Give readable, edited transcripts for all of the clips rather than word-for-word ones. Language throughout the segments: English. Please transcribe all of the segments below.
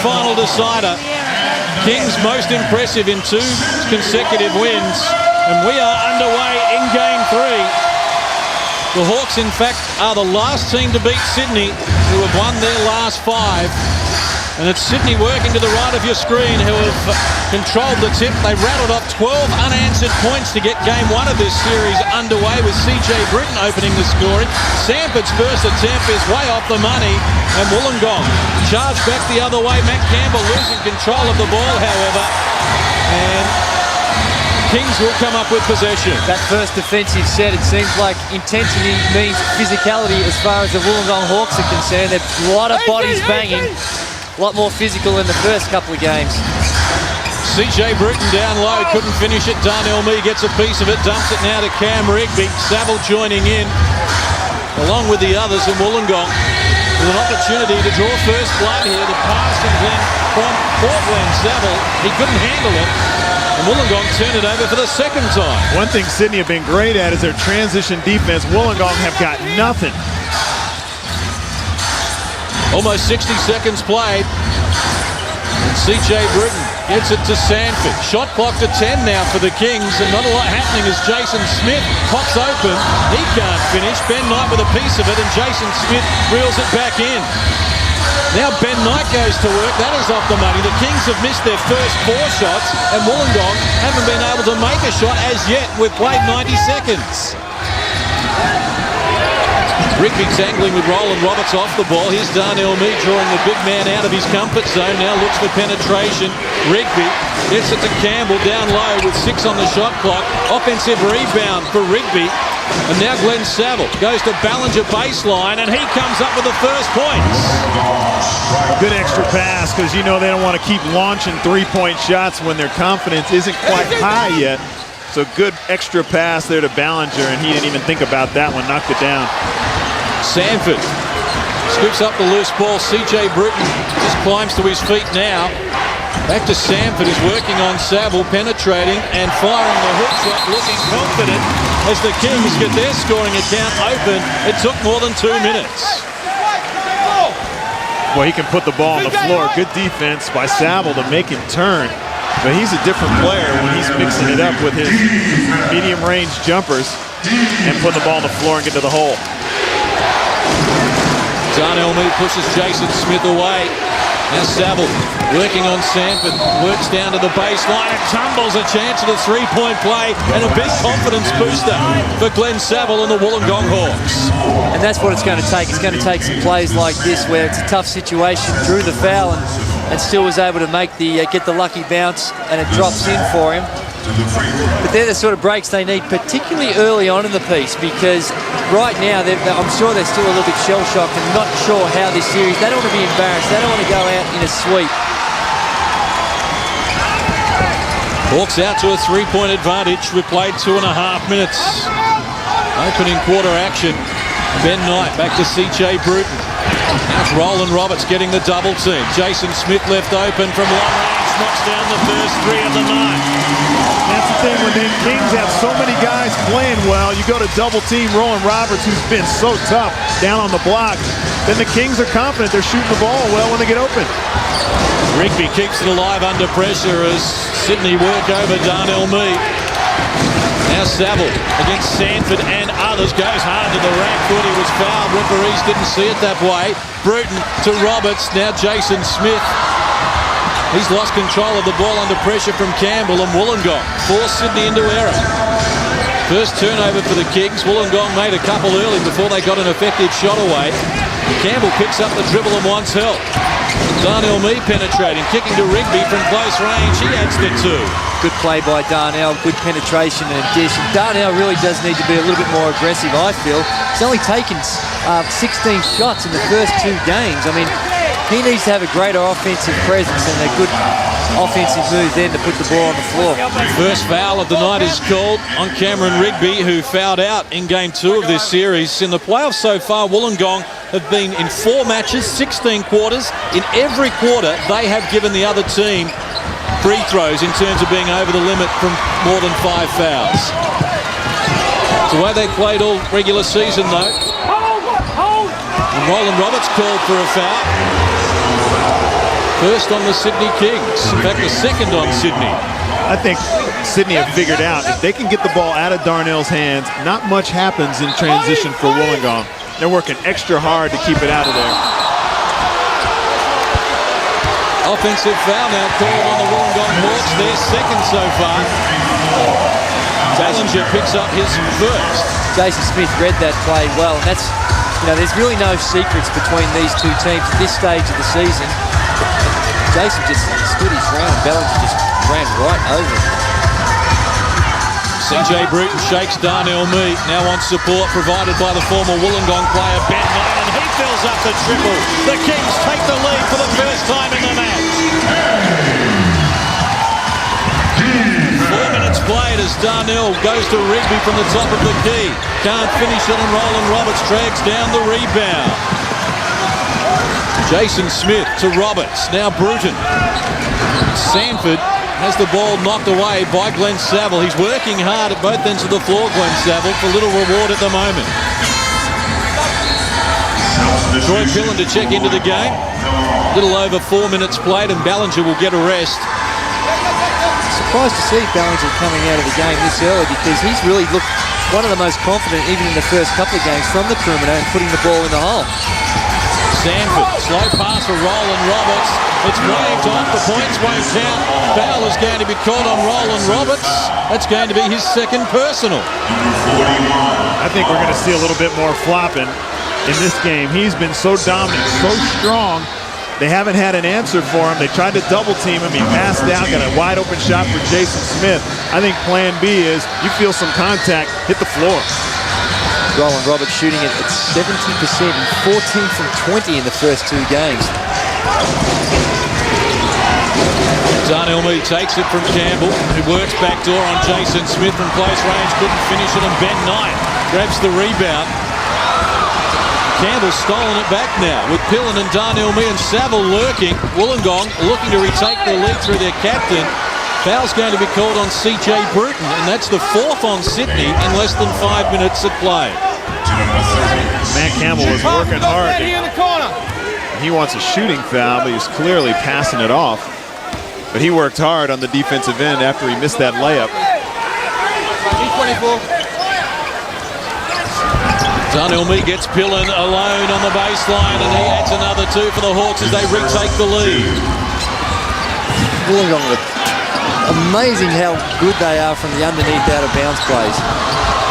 final decider. Kings most impressive in 2 consecutive wins. And we are underway in Game 3. The Hawks, in fact, are the last team to beat Sydney, who have won their last 5. And it's Sydney working to the right of your screen, who have controlled the tip. They rattled off 12 unanswered points to get Game 1 of this series underway, with CJ Bruton opening the scoring. Sanford's first attempt is way off the money, and Wollongong charged back the other way. Matt Campbell losing control of the ball, however, and Kings will come up with possession. That first defensive set, it seems like intensity means physicality as far as the Wollongong Hawks are concerned. They've a lot of bodies banging, a lot more physical in the first couple of games. CJ Bruton down low, couldn't finish it. Darnell Mee gets a piece of it, dumps it now to Cam Rigby. Saville joining in, along with the others in Wollongong, with an opportunity to draw first blood here. The pass from Glenn Saville, he couldn't handle it. And Wollongong turned it over for the second time. One thing Sydney have been great at is their transition defense. Wollongong have got nothing. Almost 60 seconds played. And CJ Bruton gets it to Sanford. Shot clock to 10 now for the Kings, and not a lot happening as Jason Smith pops open. He can't finish. Ben Knight with a piece of it, and Jason Smith reels it back in. Now Ben Knight goes to work. That is off the money. The Kings have missed their first 4 shots, and Wollongong haven't been able to make a shot as yet. We've played 90 seconds. Rigby tangling with Roland Roberts off the ball. Here's Darnell Mee drawing the big man out of his comfort zone. Now looks for penetration. Rigby gets it to Campbell down low with 6 on the shot clock. Offensive rebound for Rigby. And now Glenn Saville goes to Ballinger baseline, and he comes up with the first points. Good extra pass, because you know they don't want to keep launching 3-point shots when their confidence isn't quite high yet. So good extra pass there to Ballinger, and he didn't even think about that one, knocked it down. Sanford scoops up the loose ball. CJ Bruton just climbs to his feet now. Back to Sanford, who's working on Saville, penetrating and firing the hook shot, looking confident as the Kings get their scoring account open. It took more than 2 minutes. Well, he can put the ball on the floor. Good defense by Saville to make him turn. But he's a different player when he's mixing it up with his medium-range jumpers and put the ball on the floor and get to the hole. Darnell Mee pushes Jason Smith away. Now Saville working on Sanford, works down to the baseline and tumbles. A chance at a 3-point play and a big confidence booster for Glenn Saville and the Wollongong Hawks. And that's what it's going to take. It's going to take some plays like this where it's a tough situation, drew the foul and still was able to make the get the lucky bounce, and it drops in for him. But they're the sort of breaks they need, particularly early on in the piece, because right now I'm sure they're still a little bit shell-shocked and not sure how this series. They don't want to be embarrassed. They don't want to go out in a sweep. Hawks out to a 3-point advantage. We've played 2.5 minutes. Opening quarter action. Ben Knight back to CJ Bruton. Now it's Roland Roberts getting the double team. Jason Smith left open from long range, knocks down the first 3 of the night. That's the thing, when the Kings have so many guys playing well, you go to double team Roland Roberts, who's been so tough down on the block, then the Kings are confident they're shooting the ball well when they get open. Rigby keeps it alive under pressure as Sydney work over Darnell Mee. Now Saville against Sanford and others, goes hard to the rack. Thought he was fouled. Referees didn't see it that way. Bruton to Roberts. Now Jason Smith. He's lost control of the ball under pressure from Campbell, and Wollongong forced Sydney into error. First turnover for the Kings. Wollongong made a couple early before they got an effective shot away. Campbell picks up the dribble and wants help. Darnell Mee penetrating, kicking to Rigby from close range. He adds the 2. Good play by Darnell, good penetration and addition. Darnell really does need to be a little bit more aggressive, I feel. He's only taken 16 shots in the first 2 games. I mean, he needs to have a greater offensive presence and a good offensive move then to put the ball on the floor. First foul of the night is called on Cameron Rigby, who fouled out in Game 2 of this series. In the playoffs so far, Wollongong have been in 4 matches, 16 quarters. In every quarter, they have given the other team free throws in terms of being over the limit from more than 5 fouls. It's the way they played all regular season, though. And Roland Roberts called for a foul. First on the Sydney Kings. In fact, the second on Sydney. I think Sydney have figured out if they can get the ball out of Darnell's hands, not much happens in transition for Wollongong. They're working extra hard to keep it out of there. Offensive foul now called on the Wollongong Hawks. Their second so far. Ballinger picks up his first. Jason Smith read that play well, and that's, there's really no secrets between these two teams at this stage of the season. Jason just stood his ground, and Ballinger just ran right over him. CJ Bruton shakes Darnell Mee. Now wants support provided by the former Wollongong player Ben Knight, and he fills up the triple. The Kings take the lead for the first time in the match. 4 minutes played as Darnell goes to Rigby from the top of the key. Can't finish it, and Roland Roberts drags down the rebound. Jason Smith to Roberts. Now Bruton. Sanford has the ball knocked away by Glenn Saville. He's working hard at both ends of the floor, Glenn Saville, for little reward at the moment. Troy Pilon to check into the game. Little over 4 minutes played, and Ballinger will get a rest. Surprised to see Ballinger coming out of the game this early, because he's really looked one of the most confident, even in the first couple of games, from the perimeter and putting the ball in the hole. Sanford, slow pass for Roland Roberts. It's waved off, the points won't count. Foul is going to be called on Roland Roberts. That's going to be his second personal. I think we're going to see a little bit more flopping in this game. He's been so dominant, so strong. They haven't had an answer for him. They tried to double team him. He passed out, got a wide open shot for Jason Smith. I think plan B is you feel some contact, hit the floor. Roland Roberts shooting it at 70% and 14 from 20 in the first two games. Darnell Mee takes it from Campbell, who works backdoor on Jason Smith from close range, couldn't finish it, and Ben Knight grabs the rebound. Campbell's stolen it back now with Pilon and Darnell Mee and Saville lurking. Wollongong looking to retake the lead through their captain. Foul's going to be called on CJ Bruton, and that's the fourth on Sydney in less than 5 minutes of play. Matt Campbell was working hard. He wants a shooting foul, but he's clearly passing it off. But he worked hard on the defensive end after he missed that layup. Darnell Mee gets Pilon alone on the baseline, and he adds another two for the Hawks as they retake the lead. Amazing how good they are from the underneath out-of-bounds plays.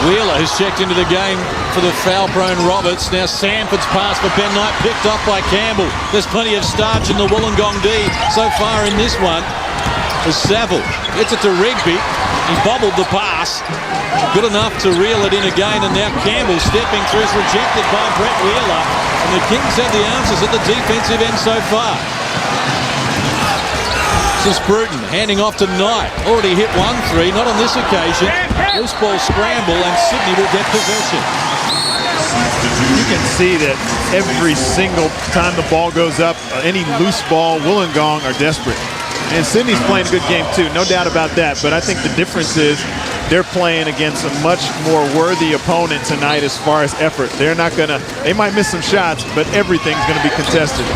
Wheeler has checked into the game for the foul-prone Roberts. Now Sanford's pass for Ben Knight picked up by Campbell. There's plenty of starch in the Wollongong D so far in this one. As Saville gets it to Rigby. He bobbled the pass. Good enough to reel it in again, and now Campbell stepping through is rejected by Brett Wheeler. And the Kings have the answers at the defensive end so far. This is Bruton handing off to Knight. Already hit 1-3, not on this occasion. Loose ball scramble, and Sydney will get possession. You can see that every single time the ball goes up, any loose ball, Wollongong are desperate. And Sydney's playing a good game too, no doubt about that. But I think the difference is they're playing against a much more worthy opponent tonight as far as effort. They're not gonna, they might miss some shots, but everything's gonna be contested.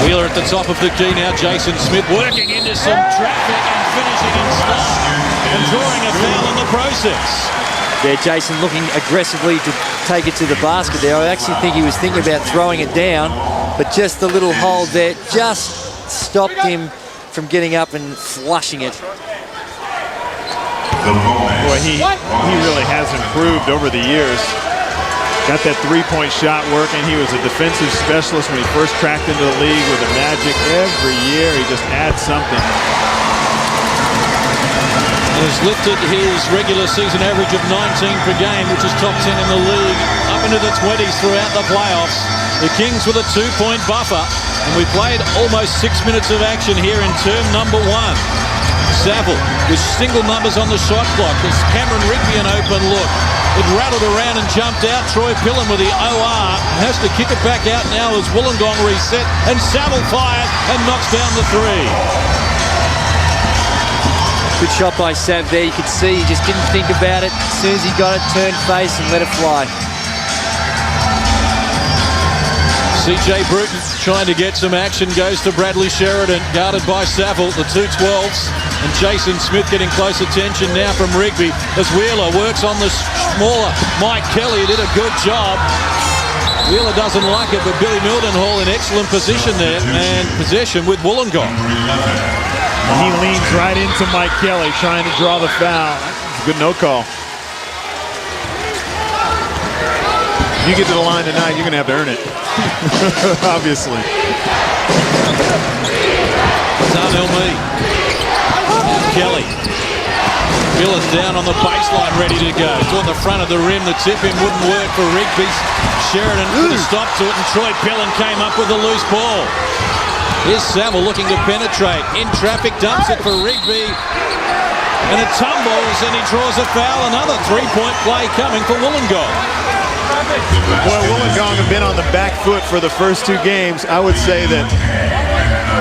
Wheeler at the top of the key now. Jason Smith working into some traffic and finishing in style and drawing a foul in the process. Yeah, Jason looking aggressively to take it to the basket there. I actually think he was thinking about throwing it down, but just the little hold there just stopped him from getting up and flushing it. Boy, he really has improved over the years. Got that three-point shot working. He was a defensive specialist when he first cracked into the league with the Magic. Every year he just adds something. Has lifted his regular season average of 19 per game, which is top 10 in the league, up into the 20s throughout the playoffs. The Kings with a 2-point buffer, and we played almost 6 minutes of action here in term number 1. Saville with single numbers on the shot clock. There's Cameron Rigby an open look. It rattled around and jumped out. Troy Pilon with the OR has to kick it back out now as Wollongong reset, and Saville fires and knocks down the three. Good shot by Sav there. You could see he just didn't think about it. As soon as he got it, turned face and let it fly. CJ Bruton trying to get some action, goes to Bradley Sheridan, guarded by Sanford, the 2-12s, and Jason Smith getting close attention now from Rigby as Wheeler works on the smaller Mike Kelly, did a good job. Wheeler doesn't like it, but Billy Mildenhall in excellent position there, and possession with Wollongong. He leans right into Mike Kelly, trying to draw the foul. Good no call. If you get to the line tonight, you're going to have to earn it. Obviously. Darnell Mee. Kelly. Pilon down on the baseline, ready to go. Toward the front of the rim, the tip-in wouldn't work for Rigby. Sheridan put a stop to it, and Troy Pilon came up with a loose ball. Here's Saville looking to penetrate. In traffic, dumps it for Rigby. And it tumbles, and he draws a foul. Another three-point play coming for Wollongong. Well, Wollongong have been on the back foot for the first 2 games. I would say that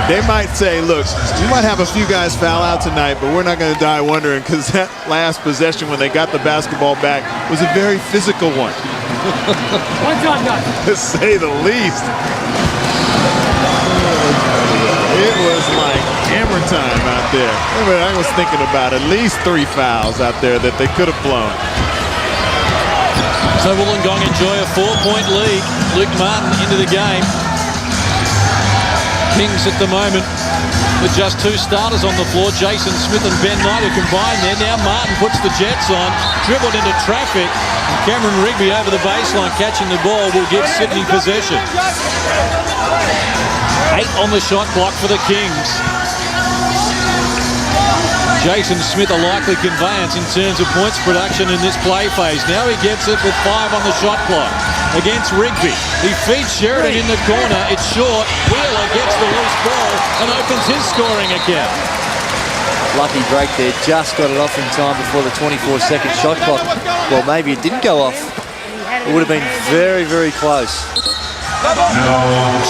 they might say, look, we might have a few guys foul out tonight, but we're not going to die wondering, because that last possession when they got the basketball back was a very physical one. To say the least. It was like hammer time out there. I was thinking about at least 3 fouls out there that they could have blown. So Wollongong enjoy a 4-point lead. Luke Martin into the game. Kings at the moment with just 2 starters on the floor. Jason Smith and Ben Knight are combined there. Now Martin puts the Jets on, dribbled into traffic. And Cameron Rigby over the baseline catching the ball will give Sydney possession. 8 on the shot clock for the Kings. Jason Smith a likely conveyance in terms of points production in this play phase. Now he gets it with 5 on the shot clock against Rigby. He feeds Sheridan in the corner. It's short. Wheeler gets the loose ball and opens his scoring account. Lucky break there. Just got it off in time before the 24-second shot clock. Well, maybe it didn't go off. It would have been very, very close.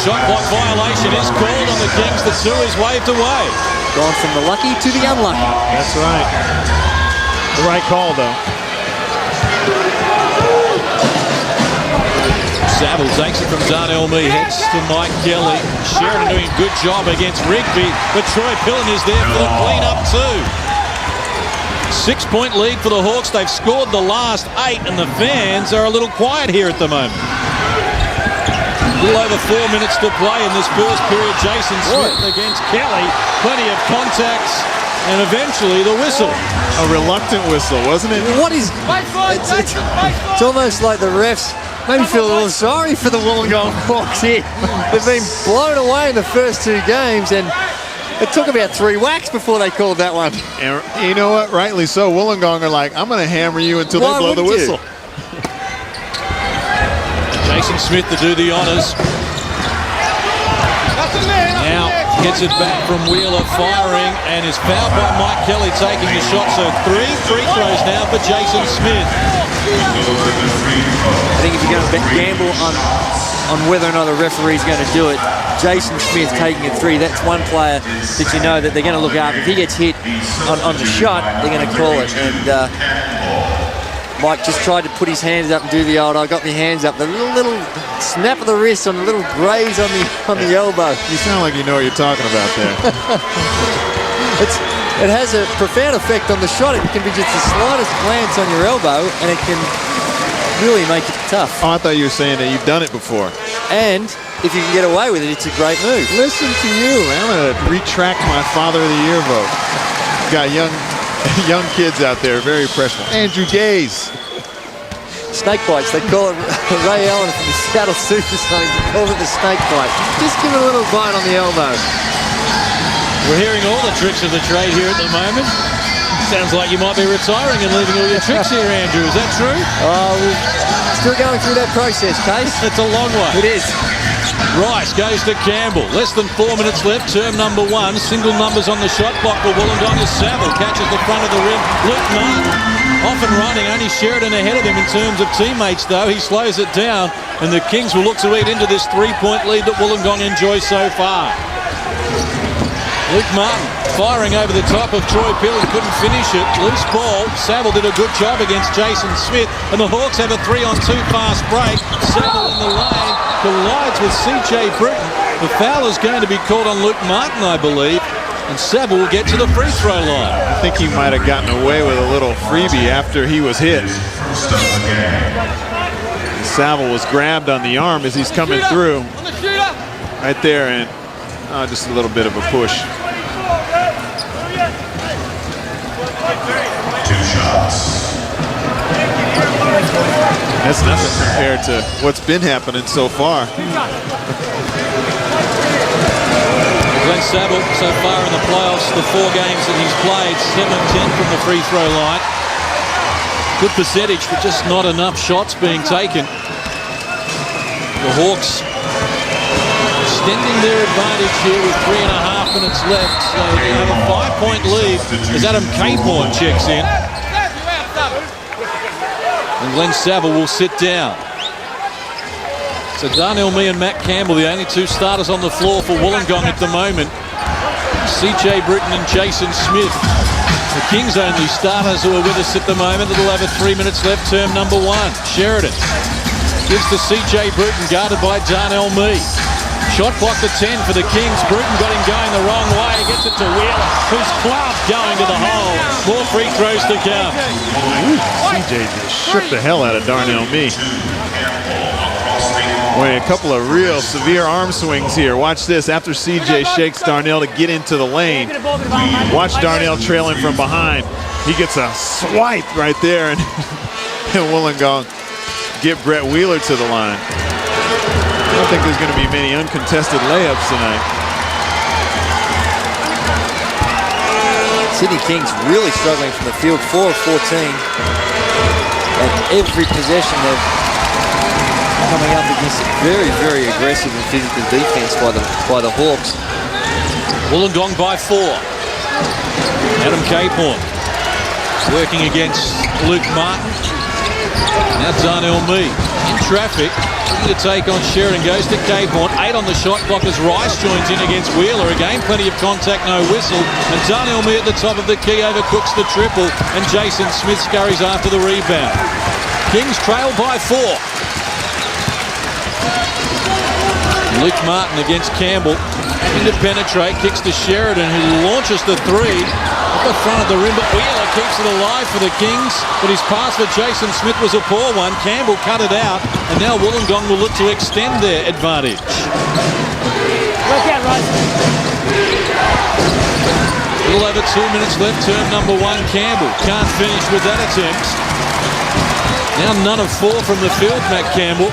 Shot clock violation is called on the Kings. The 2 is waved away. Gone from the lucky to the unlucky. That's right. The right call, though. Saville takes it from Darnell Mee, heads to Mike Kelly. Sheridan doing a good job against Rigby, but Troy Pilon is there for the clean-up too. 6-point lead for the Hawks. They've scored the last 8, and the fans are a little quiet here at the moment. A little over 4 minutes to play in this first period. Jason Smith against Kelly. Plenty of contacts, and eventually the whistle. A reluctant whistle, wasn't it? What is... It's almost like the refs maybe feel a little sorry for the Wollongong Hawks here. They've been blown away in the first 2 games, and it took about 3 whacks before they called that one. And you know what? Rightly so. Wollongong are like, I'm going to hammer you until they blow the whistle. Jason Smith to do the honours. Now gets it back from Wheeler, firing, and is fouled by Mike Kelly taking the shot. So 3 free throws now for Jason Smith. I think if you're going to gamble on whether or not a referee's going to do it, Jason Smith taking a 3, that's one player that you know that they're going to look after. If he gets hit on the shot, they're going to call it. And Mike just tried to put his hands up and do the old, I got my hands up. The little snap of the wrist on the little graze on the elbow. You sound like you know what you're talking about there. It has a profound effect on the shot. It can be just the slightest glance on your elbow, and it can really make it tough. Oh, I thought you were saying that you've done it before. And if you can get away with it, it's a great move. Listen to you. I'm going to retract my Father of the Year vote. Got young kids out there, very impressive. Andrew Gaze. Snake bites, they call it. Ray Allen from the Seattle Supersonics calls it the snake bite. Just give it a little bite on the elbow. We're hearing all the tricks of the trade here at the moment. Sounds like you might be retiring and leaving all your tricks here, Andrew. Is that true? We're still going through that process, Case. It's a long way. It is. Rice goes to Campbell. Less than 4 minutes left. Term number 1. Single numbers on the shot clock for Wollongong as Saville catches the front of the rim. Luke Martin off and running. Only Sheridan ahead of him in terms of teammates, though. He slows it down, and the Kings will look to eat into this 3-point lead that Wollongong enjoys so far. Luke Martin firing over the top of Troy Pilon, couldn't finish it. Loose ball. Saville did a good job against Jason Smith, and the Hawks have a 3-on-2 fast break. Saville in the lane. collides with CJ Bruton. The foul is going to be called on Luke Martin, I believe, and Saville will get to the free throw line. I think he might have gotten away with a little freebie after he was hit. Saville was grabbed on the arm as he's coming through. Right there, and just a little bit of a push. 2 shots. That's nothing compared to what's been happening so far. Glenn Saville, so far in the playoffs, the 4 games that he's played, 7-10 from the free throw line. Good percentage, but just not enough shots being taken. The Hawks extending their advantage here with 3.5 minutes left. So they have a 5-point lead as Adam Caporn checks in. And Glenn Saville will sit down. So Darnell Mee and Matt Campbell, the only 2 starters on the floor for Wollongong at the moment. CJ Bruton and Jason Smith, the Kings' only starters who are with us at the moment. It'll have 3 minutes left, term number 1. Sheridan gives to CJ Bruton, guarded by Darnell Mee. Shot clock to 10 for the Kings. Bruton got him going the wrong way. Gets it to Wheeler, who's clubbed going to the hole. More free throws to come. CJ just shook the hell out of Darnell Mee. Boy, a couple of real severe arm swings here. Watch this. After CJ shakes Darnell to get into the lane, watch Darnell trailing from behind. He gets a swipe right there, and Wollongong get Brett Wheeler to the line. I don't think there's going to be many uncontested layups tonight. Sydney Kings really struggling from the field, 4 of 14. And every possession they're coming up against very, very aggressive and physical defense by the Hawks. Wollongong by 4. Adam Caporn working against Luke Martin. Now Darnell Mee in traffic. To take on Sheridan, goes to Caporn. 8 on the shot clock as Rice joins in against Wheeler. Again, plenty of contact, no whistle. And Darnell Mee at the top of the key overcooks the triple. And Jason Smith scurries after the rebound. Kings trail by 4. Luke Martin against Campbell. Looking to penetrate, kicks to Sheridan, who launches the 3 at the front of the rim. But Wheeler keeps it alive for the Kings. But his pass for Jason Smith was a poor one. Campbell cut it out. And now Wollongong will look to extend their advantage. Work out, Rice. Little over 2 minutes left. Term number 1, Campbell. Can't finish with that attempt. Now none of 4 from the field, Matt Campbell.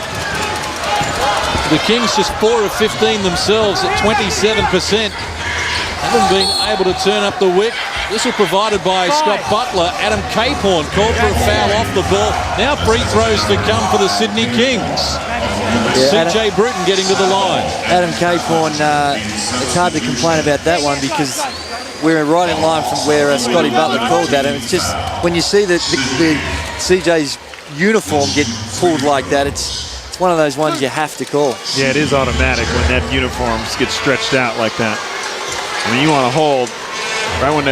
The Kings just 4 of 15 themselves at 27%. Haven't been able to turn up the wick. This was provided by Scott Butler. Adam Caporn called for a foul off the ball. Now free throws to come for the Sydney Kings. CJ Bruton getting to the line. Adam Caporn, it's hard to complain about that one because we're right in line from where Scotty Butler called that. And it's just, when you see the CJ's uniform get pulled like that, it's one of those ones you have to call. Yeah, it is automatic when that uniform gets stretched out like that. I mean, you want to hold right when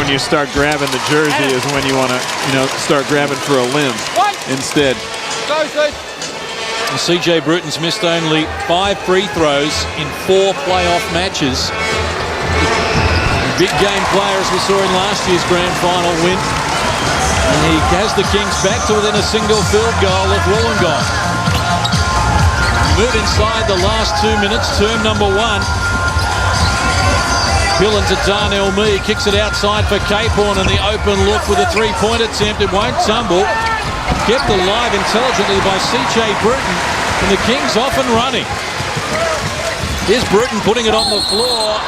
you start grabbing the jersey is when you want to, start grabbing for a limb instead. CJ Bruton's missed only 5 free throws in 4 playoff matches. Big game player as we saw in last year's grand final win. And he has the Kings back to within a single field goal of Wollongong. Move inside the last 2 minutes, term number 1. Pilon to Darnell Mee, kicks it outside for Caporn, and the open look with a 3-point attempt. It won't tumble. Kept alive intelligently by CJ Bruton, and the Kings off and running. Here's Bruton putting it on the floor.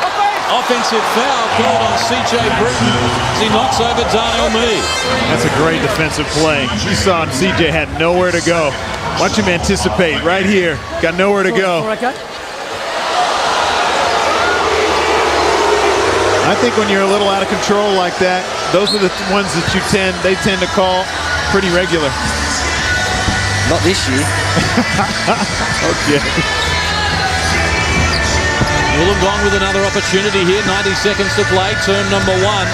Offensive foul called on CJ Bruton as he knocks over Darnell Mee. That's a great defensive play. You saw CJ had nowhere to go. Watch him anticipate right here. Got nowhere to go. I think when you're a little out of control like that, those are the ones that they tend to call pretty regular. Not this year. Okay. Wollongong with another opportunity here. 90 seconds to play, term number 1.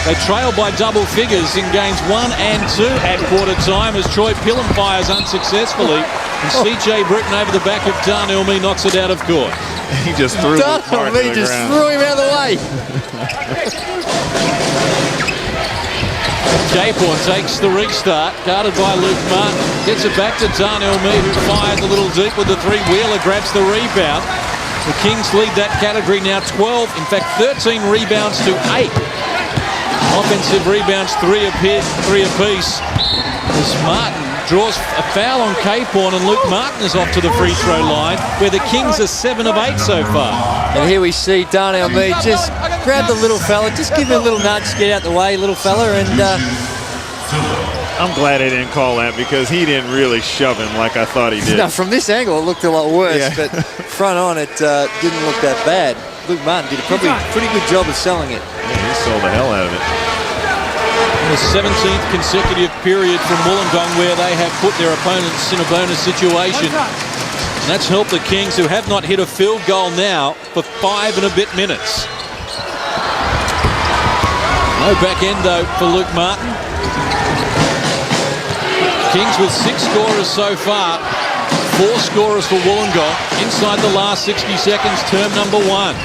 They trail by double figures in games 1 and 2 at quarter time as Troy Pilon fires unsuccessfully. And CJ Bruton over the back of Darnell Mee knocks it out of court. He just threw Darnell Mee just threw him out of the way. Caporn takes the restart, guarded by Luke Martin. Gets it back to Darnell Mee, who fires a little deep with the three-wheeler, grabs the rebound. The Kings lead that category now 12, in fact 13 rebounds to 8. Offensive rebounds, three apiece. As Martin draws a foul on Caporn, and Luke Martin is off to the free throw line, where the Kings are 7 of 8 so far. And here we see Darnell Mee just grab the little fella, just give him a little nudge, get out the way, little fella, and I'm glad they didn't call that, because he didn't really shove him like I thought he did. no, from this angle it looked a lot worse, Yeah. but front on it didn't look that bad. Luke Martin did a pretty good job of selling it. Yeah, he sold the hell out of it. The 17th consecutive period from Wollongong where they have put their opponents in a bonus situation. And that's helped the Kings, who have not hit a field goal now for 5 and a bit minutes. No back end though for Luke Martin. Kings with 6 scorers so far. 4 scorers for Wollongong inside the last 60 seconds, term number 1.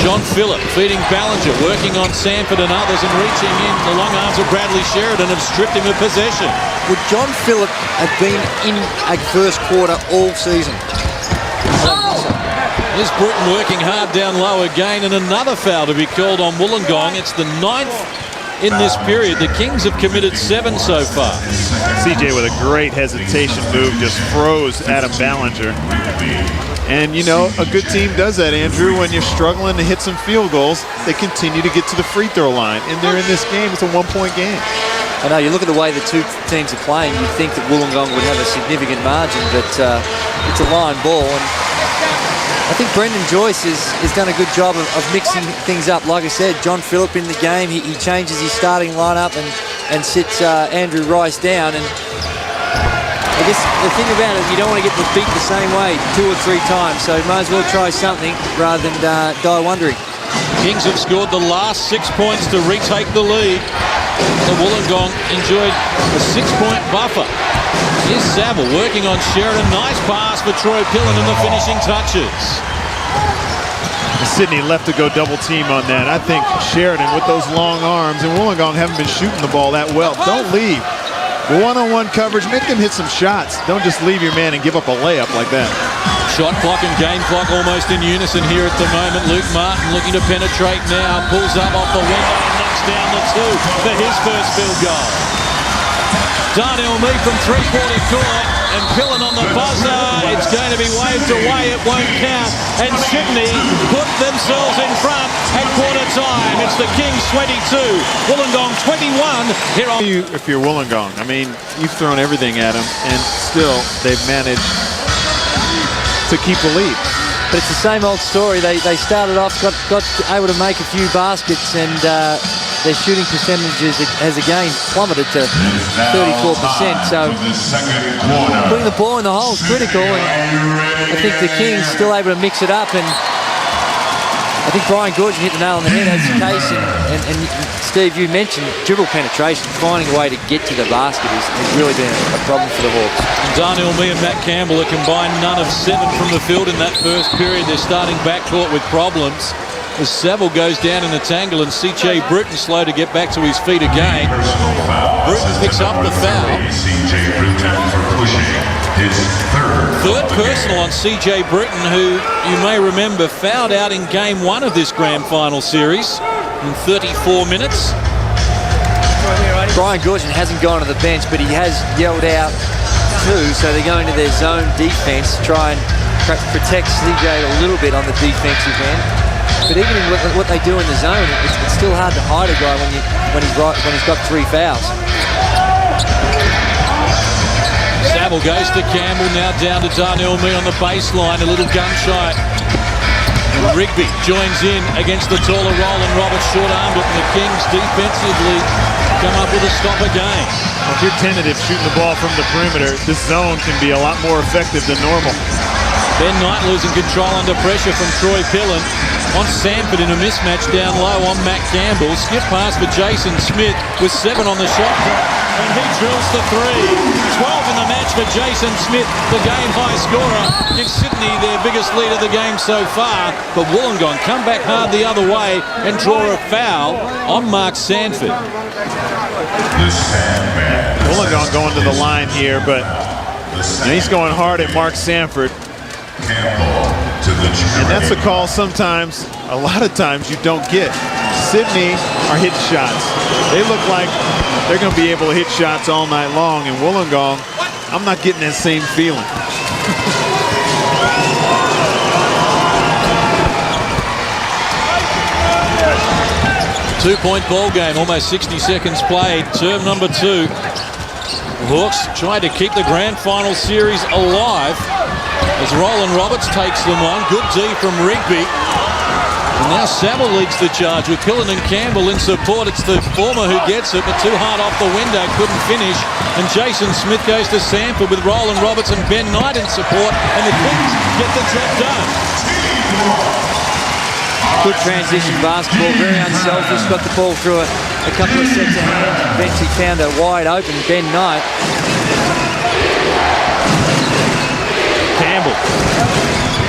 John Phillip feeding Ballinger, working on Sanford and others, and reaching in. The long arms of Bradley Sheridan have stripped him of possession. Would John Phillip have been in a first quarter all season? Here's Bruton working hard down low again, and another foul to be called on Wollongong. It's the 9th in this period. The Kings have committed 7 so far. CJ with a great hesitation move just froze Adam Ballinger. And, you know, a good team does that, Andrew. When you're struggling to hit some field goals, they continue to get to the free throw line. And they're in this game. It's a one-point game. I know, you look at the way the two teams are playing, you'd think that Wollongong would have a significant margin, but it's a line ball. And I think Brendan Joyce has done a good job of mixing things up. Like I said, John Phillip in the game, he changes his starting lineup and sits Andrew Rice down. And I guess the thing about it, you don't want to get beat the same way 2 or 3 times, so you might as well try something rather than die wondering. Kings have scored the last 6 points to retake the lead. The Wollongong enjoyed a 6-point buffer. Here's Saville working on Sheridan. Nice pass for Troy Pilon in the finishing touches. Sydney left to go double team on that. I think Sheridan with those long arms, and Wollongong haven't been shooting the ball that well. Don't leave. One-on-one coverage, make them hit some shots. Don't just leave your man and give up a layup like that. Shot clock and game clock almost in unison here at the moment. Luke Martin looking to penetrate now. Pulls up off the window and knocks down the 2 for his first field goal. Darnell Mee from three-quarter court, and Pilon on the buzzer. It's going to be waved away. It won't count. And Sydney put themselves in front at quarter time. It's the Kings 22, Wollongong 21. Here on If you're Wollongong, I mean, you've thrown everything at them, and still they've managed to keep the lead. But it's the same old story. They started off, got able to make a few baskets, and their shooting percentages has again plummeted to 34%. So putting the ball in the hole is critical, and I think the Kings still able to mix it up. And I think Brian Goodwin hit the nail on the head as the case. And Steve, you mentioned dribble penetration. Finding a way to get to the basket has really been a problem for the Hawks. Darnell Mee and Matt Campbell are combined 9 of 7 from the field in that first period. They're starting backcourt with problems. As Saville goes down in the tangle, and CJ Bruton slow to get back to his feet again. Bruton picks up the foul. CJ Bruton for pushing his Third personal on CJ Bruton, who you may remember fouled out in game 1 of this grand final series in 34 minutes. Brian Goodwin hasn't gone to the bench, but he has yelled out too, so they're going to their zone defense to try and protect CJ a little bit on the defensive end. But even in what they do in the zone, it's still hard to hide a guy when he's got 3 fouls. Saville goes to Campbell, now down to Darnell Mee on the baseline, a little gun shy. And Rigby joins in against the taller Roland Roberts, short-armed it, and the Kings defensively come up with a stop again. Well, if you're tentative shooting the ball from the perimeter, this zone can be a lot more effective than normal. Ben Knight losing control under pressure from Troy Pilon. On Sanford in a mismatch down low on Matt Campbell. Skip pass for Jason Smith with 7 on the shot clock. And he drills the 3. 12 in the match for Jason Smith, the game high scorer. Gives Sydney their biggest lead of the game so far. But Wollongong come back hard the other way and draw a foul on Mark Sanford. Wollongong going to the line here, but he's going hard at Mark Sanford. And that's a call sometimes, a lot of times, you don't get. Sydney are hitting shots. They look like they're going to be able to hit shots all night long. And Wollongong, I'm not getting that same feeling. 2-point ball game, almost 60 seconds played. Term number 2. The Hawks trying to keep the grand final series alive as Roland Roberts takes them on. Good D from Rigby. And now Saville leads the charge with Pilon and Campbell in support. It's the former who gets it, but too hard off the window, couldn't finish. And Jason Smith goes to Sanford with Roland Roberts and Ben Knight in support. And the Kings get the job done. Good transition basketball, very unselfish. Got the ball through a couple of sets of hands. Eventually found a wide open Ben Knight. Campbell.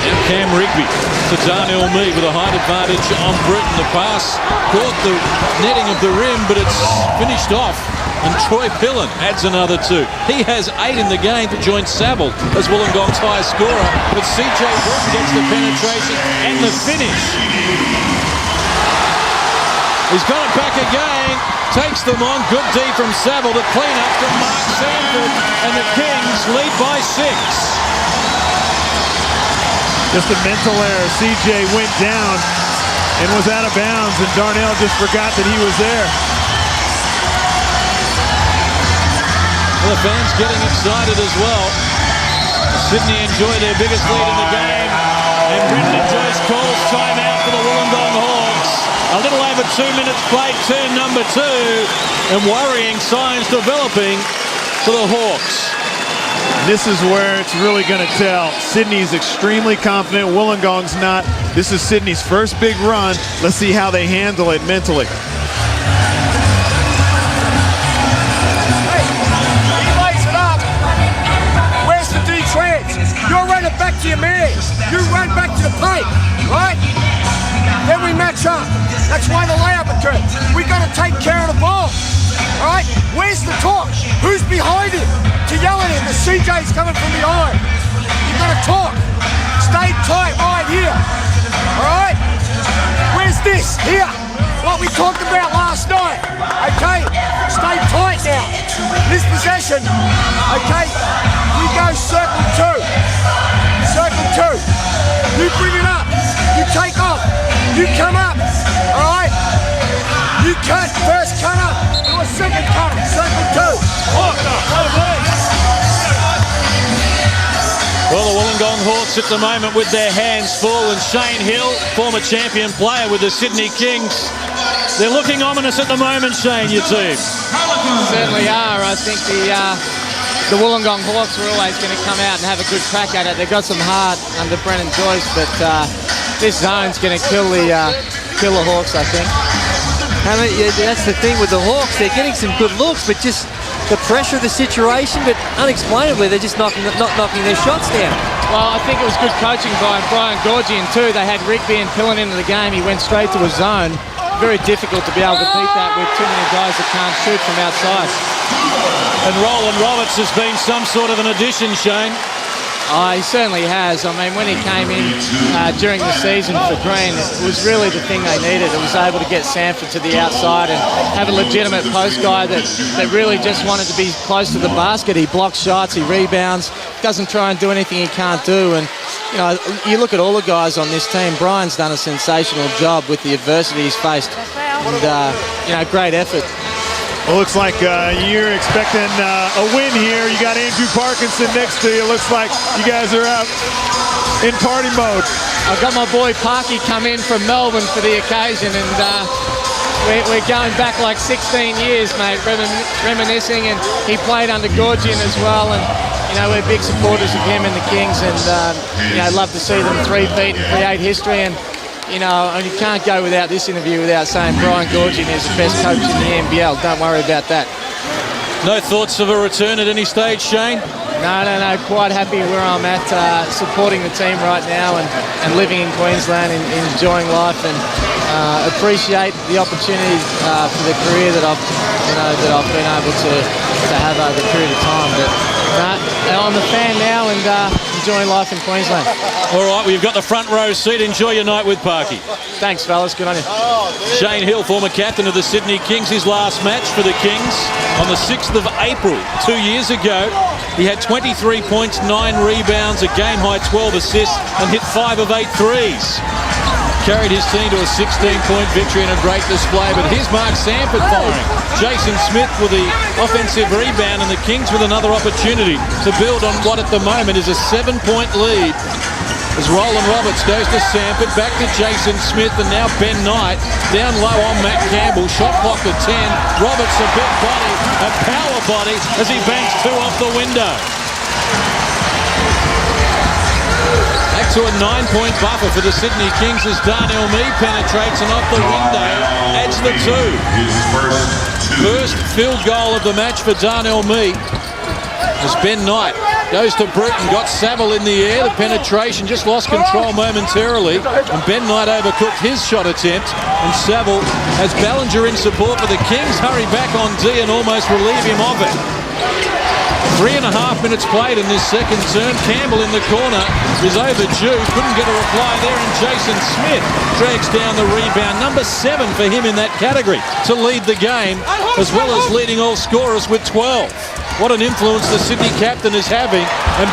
And Cam Rigby to Darnell Mead with a height advantage on Bruton. The pass caught the netting of the rim, but it's finished off. And Troy Pilon adds another 2. He has 8 in the game to join Saville as Wollongong's highest scorer. But CJ Bruton gets the penetration and the finish. He's got it back again. Takes them on. Good D from Saville. The clean up to Mark Sanford. And the Kings lead by 6. Just a mental error. CJ went down and was out of bounds, and Darnell just forgot that he was there. Well, the fans getting excited as well. Sydney enjoy their biggest lead in the game. And Brendan Joyce calls timeout for the Wollongong Hawks. A little over 2 minutes played, turn number 2. And worrying signs developing for the Hawks. This is where it's really going to tell. Sydney's extremely confident. Wollongong's not. This is Sydney's first big run. Let's see how they handle it mentally. Hey, he lays it up. Where's the D-trans? You're running back to your man. You run back to the paint, right? Then we match up. That's why the layup occurred. We got to take care of the ball. All right, where's the talk? Who's behind him to yell at him? The CJ's coming from behind. You got to talk. Stay tight right here. All right? Where's this? Here. What we talked about last night. Okay? Stay tight now. This possession. Okay? We go circle 2. Circle 2. You bring it up. You take off. You come up. All right? You cut. First cut up. Do a second cut. Circle 2. Well, the Wollongong Hawks at the moment with their hands full, and Shane Hill, former champion player with the Sydney Kings. They're looking ominous at the moment, Shane, your team. Certainly are. I think the Wollongong Hawks are always going to come out and have a good crack at it. They've got some heart under Brennan Joyce, but this zone's going to kill the Hawks, I think. That's the thing with the Hawks. They're getting some good looks, but just the pressure of the situation, but unexplainably, they're just not knocking their shots down. Well, I think it was good coaching by Brian Gorgian too. They had Rigby and Pilon into the game. He went straight to a zone. Very difficult to be able to beat that with too many guys that can't shoot from outside. And Roland Roberts has been some sort of an addition, Shane. He certainly has. I mean, when he came in during the season for Green, it was really the thing they needed. It was able to get Sanford to the outside and have a legitimate post guy that really just wanted to be close to the basket. He blocks shots, he rebounds, doesn't try and do anything he can't do. And, you know, you look at all the guys on this team, Brian's done a sensational job with the adversity he's faced. And, you know, great effort. Well, looks like you're expecting a win here. You got Andrew Parkinson next to you. Looks like you guys are out in party mode. I've got my boy Parky come in from Melbourne for the occasion, and we're going back like 16 years, mate, reminiscing. And he played under Gorgian as well. And we're big supporters of him and the Kings, and love to see them three-peat and create history. And you can't go without this interview without saying Brian Goorjian is the best coach in the NBL. Don't worry about that. No thoughts of a return at any stage, Shane? No. Quite happy where I'm at, supporting the team right now and living in Queensland and enjoying life, and appreciate the opportunity for the career that I've been able to have over a period of time. But I'm a fan now and enjoying life in Queensland. All right, well, you've got the front row seat. Enjoy your night with Parky. Thanks, fellas. Good on you. Shane Hill, former captain of the Sydney Kings, his last match for the Kings on the 6th of April 2 years ago. He had 23 points, 9 rebounds, a game-high 12 assists, and hit 5 of 8 threes. Carried his team to a 16-point victory and a great display. But here's Mark Sanford firing. Jason Smith with the offensive rebound, and the Kings with another opportunity to build on what at the moment is a 7-point lead. As Roland Roberts goes to Sanford, back to Jason Smith, and now Ben Knight down low on Matt Campbell. Shot clock to 10. Roberts a big body, a power body, as he banks 2 off the window. Back to a 9-point buffer for the Sydney Kings as Darnell Mee penetrates and off the window adds the 2. First field goal of the match for Darnell Mee as Ben Knight goes to Bruton, got Saville in the air. The penetration just lost control momentarily, and Ben Knight overcooked his shot attempt, and Saville has Ballinger in support for the Kings. Hurry back on D and almost relieve him of it. 3.5 minutes played in this second term. Campbell in the corner is overdue. Couldn't get a reply there, and Jason Smith drags down the rebound. Number 7 for him in that category to lead the game, as well as leading all scorers with 12. What an influence the Sydney captain is having. And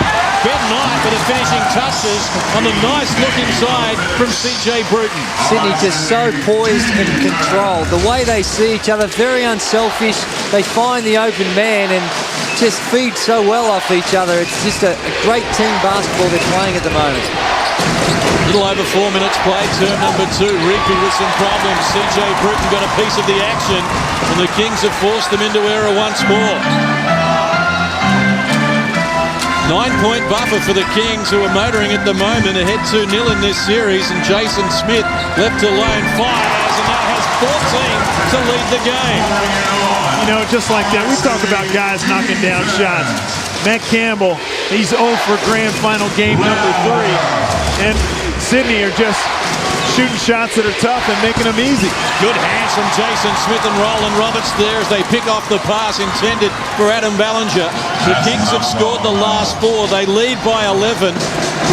Ben Knight for the finishing touches on the nice look inside from CJ Bruton. Sydney just so poised and controlled. The way they see each other, very unselfish. They find the open man and just feed so well off each other. It's just a great team basketball they're playing at the moment. Little over 4 minutes played, term number 2. Rigby with some problems. CJ Bruton got a piece of the action, and the Kings have forced them into error once more. 9-point buffer for the Kings, who are motoring at the moment, ahead 2-0 in this series, and Jason Smith left alone fires and now has 14 to lead the game. Just like that, we talk about guys knocking down shots. Matt Campbell, he's 0 for grand final game number 3, and Sydney are just shooting shots that are tough and making them easy. Good hands from Jason Smith and Roland Roberts there as they pick off the pass intended for Adam Ballinger. The Kings have scored the last 4. They lead by 11.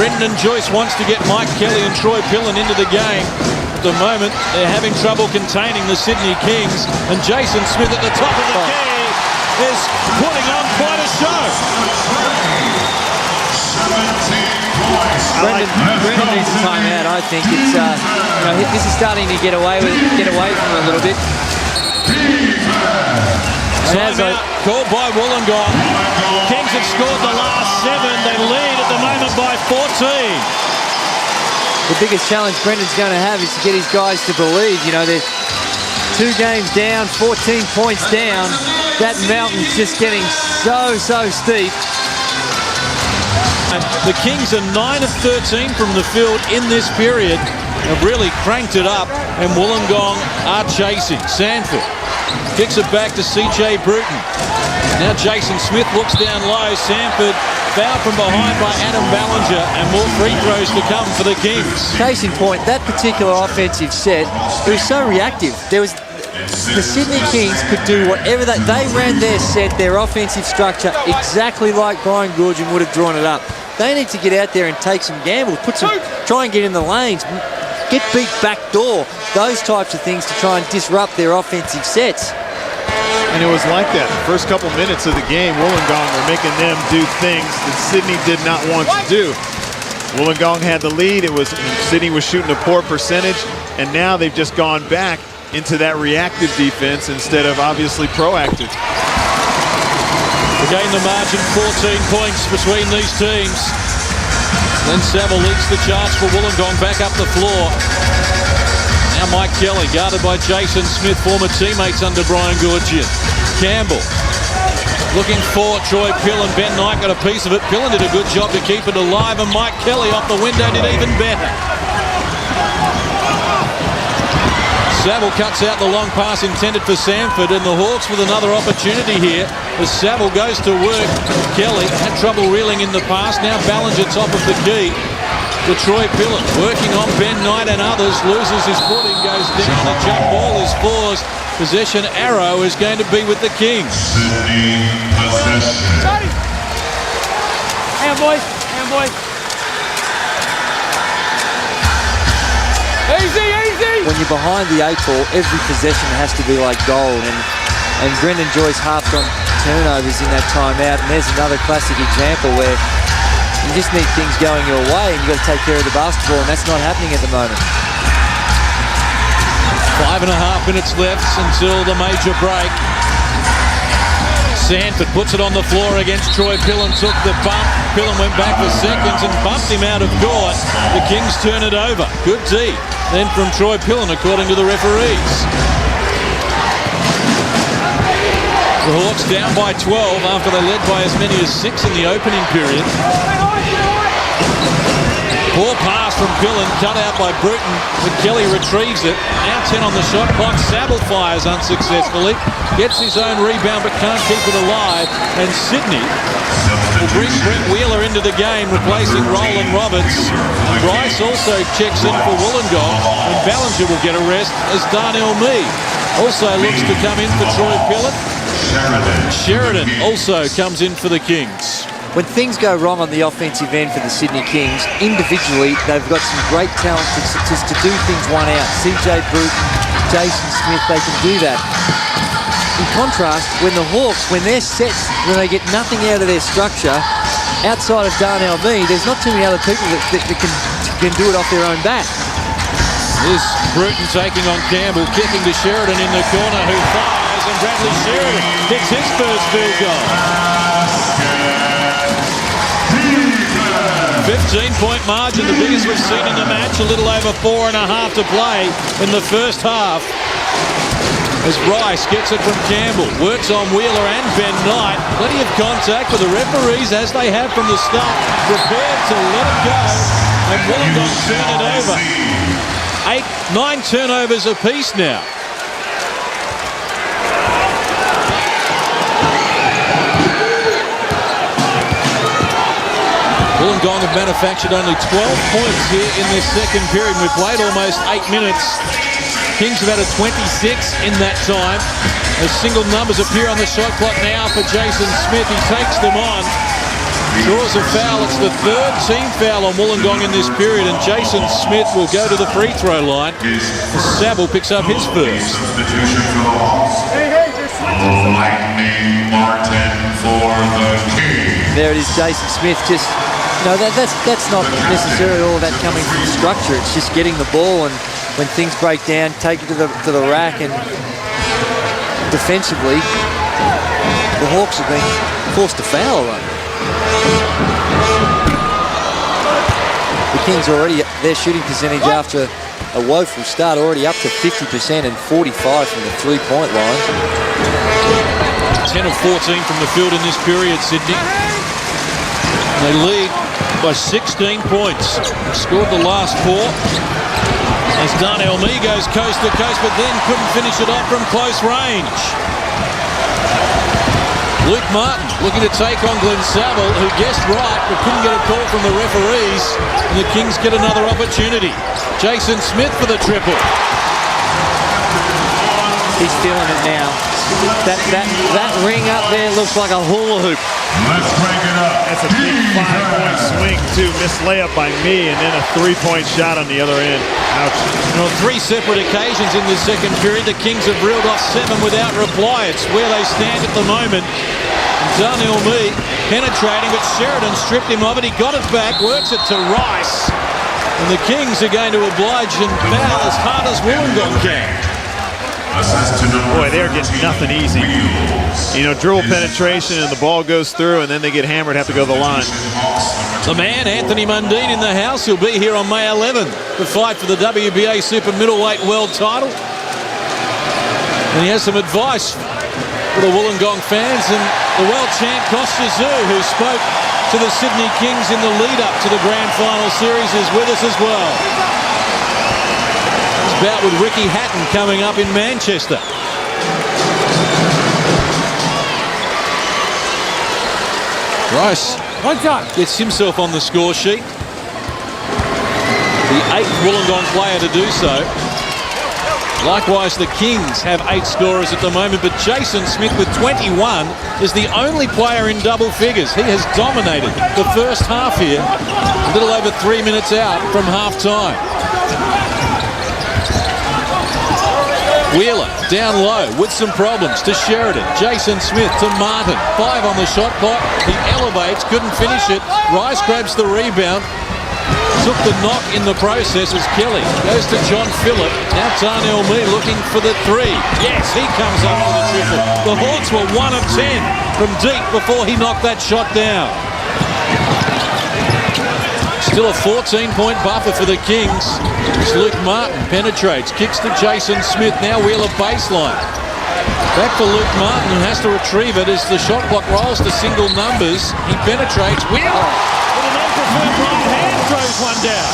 Brendan Joyce wants to get Mike Kelly and Troy Pilon into the game. At the moment, they're having trouble containing the Sydney Kings, and Jason Smith at the top of the key is putting on quite a show. Brendan needs a timeout. I think it's this is starting to get away from him a little bit. Timeout called by Wollongong. Kings have scored the last 7. They lead at the moment by 14. The biggest challenge Brendan's going to have is to get his guys to believe. They're 2 games down, 14 points down. That mountain's just getting so steep. The Kings are 9 of 13 from the field in this period. Have really cranked it up, and Wollongong are chasing. Sanford kicks it back to CJ Bruton. Now Jason Smith looks down low. Sanford fouled from behind by Adam Ballinger, and more free throws to come for the Kings. Case in point, that particular offensive set, it was so reactive. The Sydney Kings could do whatever they ran their set, their offensive structure, exactly like Brian Goorjian would have drawn it up. They need to get out there and take some gambles, try and get in the lanes, get beat back door, those types of things to try and disrupt their offensive sets. And it was like that. The first couple minutes of the game, Wollongong were making them do things that Sydney did not want to do. Wollongong had the lead. Sydney was shooting a poor percentage, and now they've just gone back into that reactive defense instead of obviously proactive. Again, the margin 14 points between these teams. Then Saville leads the charge for Wollongong back up the floor. Now Mike Kelly, guarded by Jason Smith, former teammates under Brian Goorjian. Campbell Looking for Troy Pilon. Ben Knight got a piece of it. Pilon did a good job to keep it alive, and Mike Kelly off the window did even better. Saville cuts out the long pass intended for Sanford, and the Hawks with another opportunity here as Saville goes to work. Kelly had trouble reeling in the pass. Now Ballinger top of the key to Troy Pilon. Working on Ben Knight and others. Loses his footing, goes down. The jump ball is forced. Possession arrow is going to be with the Kings. Sydney possession. Hand, boys. Hand, boys. Easy, easy. When you're behind the 8 ball, every possession has to be like gold. And Brendan Joyce harped on turnovers in that timeout. And there's another classic example where you just need things going your way and you've got to take care of the basketball, and that's not happening at the moment. 5.5 minutes left until the major break. Sanford puts it on the floor against Troy Pilon. Took the bump. Pilon went back for seconds and bumped him out of court. The Kings turn it over. Good D then from Troy Pilon, according to the referees. The Hawks down by 12 after they led by as many as 6 in the opening period. Poor pass from Pilon, cut out by Bruton, but Kelly retrieves it. Now 10 on the shot clock. Saville fires unsuccessfully. Gets his own rebound but can't keep it alive. And Sydney will bring Brett Wheeler into the game, replacing Roland Roberts. And Bryce also checks in for Wollongong. And Ballinger will get a rest as Darnell Mee also looks to come in for Troy Pilon. Sheridan also comes in for the Kings. When things go wrong on the offensive end for the Sydney Kings, individually, they've got some great talent to do things one out. CJ Bruton, Jason Smith, they can do that. In contrast, when the Hawks, when they're set, when they get nothing out of their structure, outside of Darnell Mee, there's not too many other people that can do it off their own bat. Here's Bruton taking on Campbell, kicking to Sheridan in the corner, who fires, and Bradley Sheridan hits his first field goal. 15-point margin, the biggest we've seen in the match. A little over 4.5 to play in the first half. As Rice gets it from Campbell, works on Wheeler and Ben Knight. Plenty of contact for the referees, as they have from the start, prepared to let it go. And Wollongong turn it over. 9 turnovers apiece now. Wollongong have manufactured only 12 points here in this second period. We've played almost 8 minutes. Kings have had a 26 in that time. As single numbers appear on the shot clock now for Jason Smith. He takes them on. Draws a foul. It's the third team foul on Wollongong in this period, and Jason Smith will go to the free throw line. Saville picks up his first. Lightning Martin for the Kings. There it is, Jason Smith. Just, you know, that's not necessarily all that coming from structure. It's just getting the ball, and when things break down, take it to the rack, and defensively, the Hawks have been forced to foul run. The Kings already, their shooting percentage after a woeful start, already up to 50% and 45 from the three-point line. 10 of 14 from the field in this period, Sydney. They lead by 16 points. Scored the last 4. As Darnell Mee goes coast to coast, but then couldn't finish it off from close range. Luke Martin looking to take on Glenn Saville, who guessed right but couldn't get a call from the referees, and the Kings get another opportunity. Jason Smith for the triple. He's feeling it now. That ring up there looks like a hula hoop. Let's crank it up. That's a big 5-point swing too. Missed layup by Mee, and then a 3-point shot on the other end. Ouch. On 3 separate occasions in the second period, the Kings have reeled off 7 without reply. It's where they stand at the moment. Darnell Mee penetrating, but Sheridan stripped him of it. He got it back, works it to Rice. And the Kings are going to oblige and foul as hard as Wollongong can. Boy, they're getting nothing easy. You know, dribble penetration and the ball goes through, and then they get hammered, have to go to the line. The man, Anthony Mundine, in the house. He'll be here on May 11 to fight for the WBA Super Middleweight World title. And he has some advice for the Wollongong fans, and The well-chant Costa-Zoo, who spoke to the Sydney Kings in the lead-up to the Grand Final Series, is with us as well. It's bout with Ricky Hatton coming up in Manchester. Rice gets himself on the score sheet. The 8th Wollongong player to do so. Likewise, the Kings have 8 scorers at the moment, but Jason Smith with 21 is the only player in double figures. He has dominated the first half here, a little over 3 minutes out from half-time. Wheeler down low with some problems to Sheridan. Jason Smith to Martin. 5 on the shot clock. He elevates, couldn't finish it. Rice grabs the rebound. Took the knock in the process as Kelly goes to John Phillip. Now Darnell Mee looking for the 3. Yes, he comes up with a triple. The Hawks were 1 of 10 from deep before he knocked that shot down. Still a 14-point buffer for the Kings. As Luke Martin penetrates, kicks to Jason Smith. Now Wheeler baseline. Back for Luke Martin, who has to retrieve it as the shot clock rolls to single numbers. He penetrates. Wheeler with an unpreferred right hand throws one down.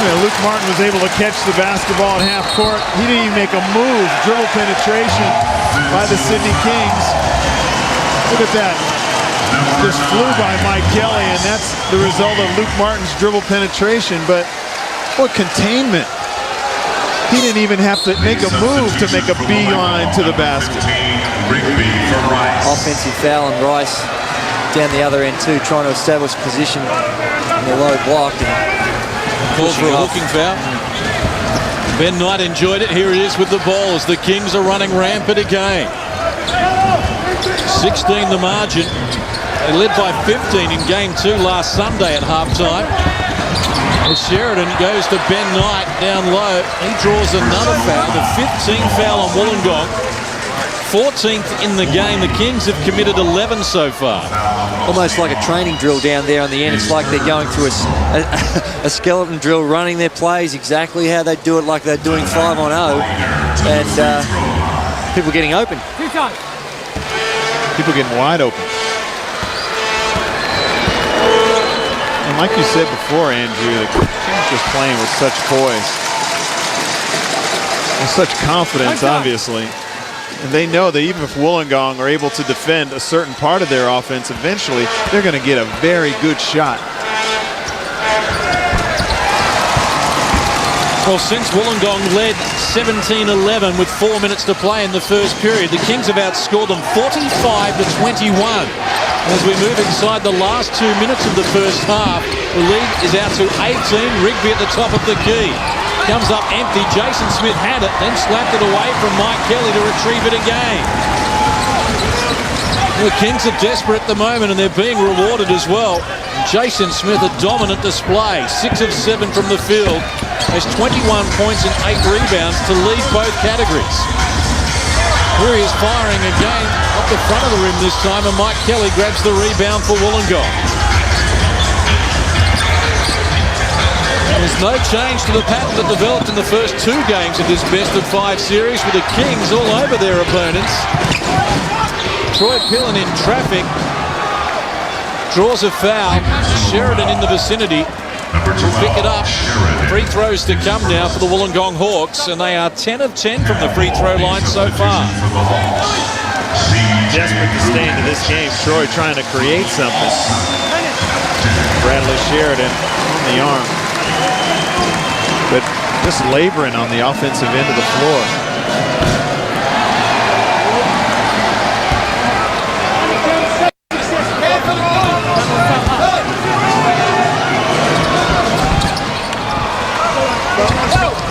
Yeah, Luke Martin was able to catch the basketball at half court. He didn't even make a move. Dribble penetration by the Sydney Kings. Look at that. Just flew by Mike Kelly, and that's the result of Luke Martin's dribble penetration. But what containment. He didn't even have to make a move to make a beeline to the basket. Rigby for Rice. Offensive foul on Rice down the other end too, trying to establish position in the low block. Calls for a hooking foul. Ben Knight enjoyed it. Here it is with the ball as the Kings are running rampant again. 16 the margin. They led by 15 in Game 2 last Sunday at halftime. As Sheridan goes to Ben Knight down low. He draws another foul, the 15th foul on Wollongong. 14th in the game. The Kings have committed 11 so far. Almost like a training drill down there on the end. It's like they're going through a skeleton drill, running their plays exactly how they do it, like they're doing 5 on 0. And people getting open. People getting wide open. And like you said before, Andrew, the Kings just playing with such poise. With such confidence, obviously. And they know that even if Wollongong are able to defend a certain part of their offense, eventually they're going to get a very good shot. Well, since Wollongong led 17-11 with 4 minutes to play in the first period, the Kings have outscored them 45-21. As we move inside the last 2 minutes of the first half, the lead is out to 18. Rigby at the top of the key. Comes up empty. Jason Smith had it, then slapped it away from Mike Kelly to retrieve it again. The Kings are desperate at the moment, and they're being rewarded as well. Jason Smith, a dominant display. 6 of 7 from the field. Has 21 points and 8 rebounds to lead both categories. Here he is firing again up the front of the rim this time, and Mike Kelly grabs the rebound for Wollongong. There's no change to the pattern that developed in the first 2 games of this best-of-5 series, with the Kings all over their opponents. Troy Pilon in traffic. Draws a foul. Sheridan in the vicinity. Will pick it up. Free throws to come now for the Wollongong Hawks, and they are 10 of 10 from the free throw line so far. Desperate to stay into this game. Troy trying to create something. Bradley Sheridan on the arm. But just laboring on the offensive end of the floor.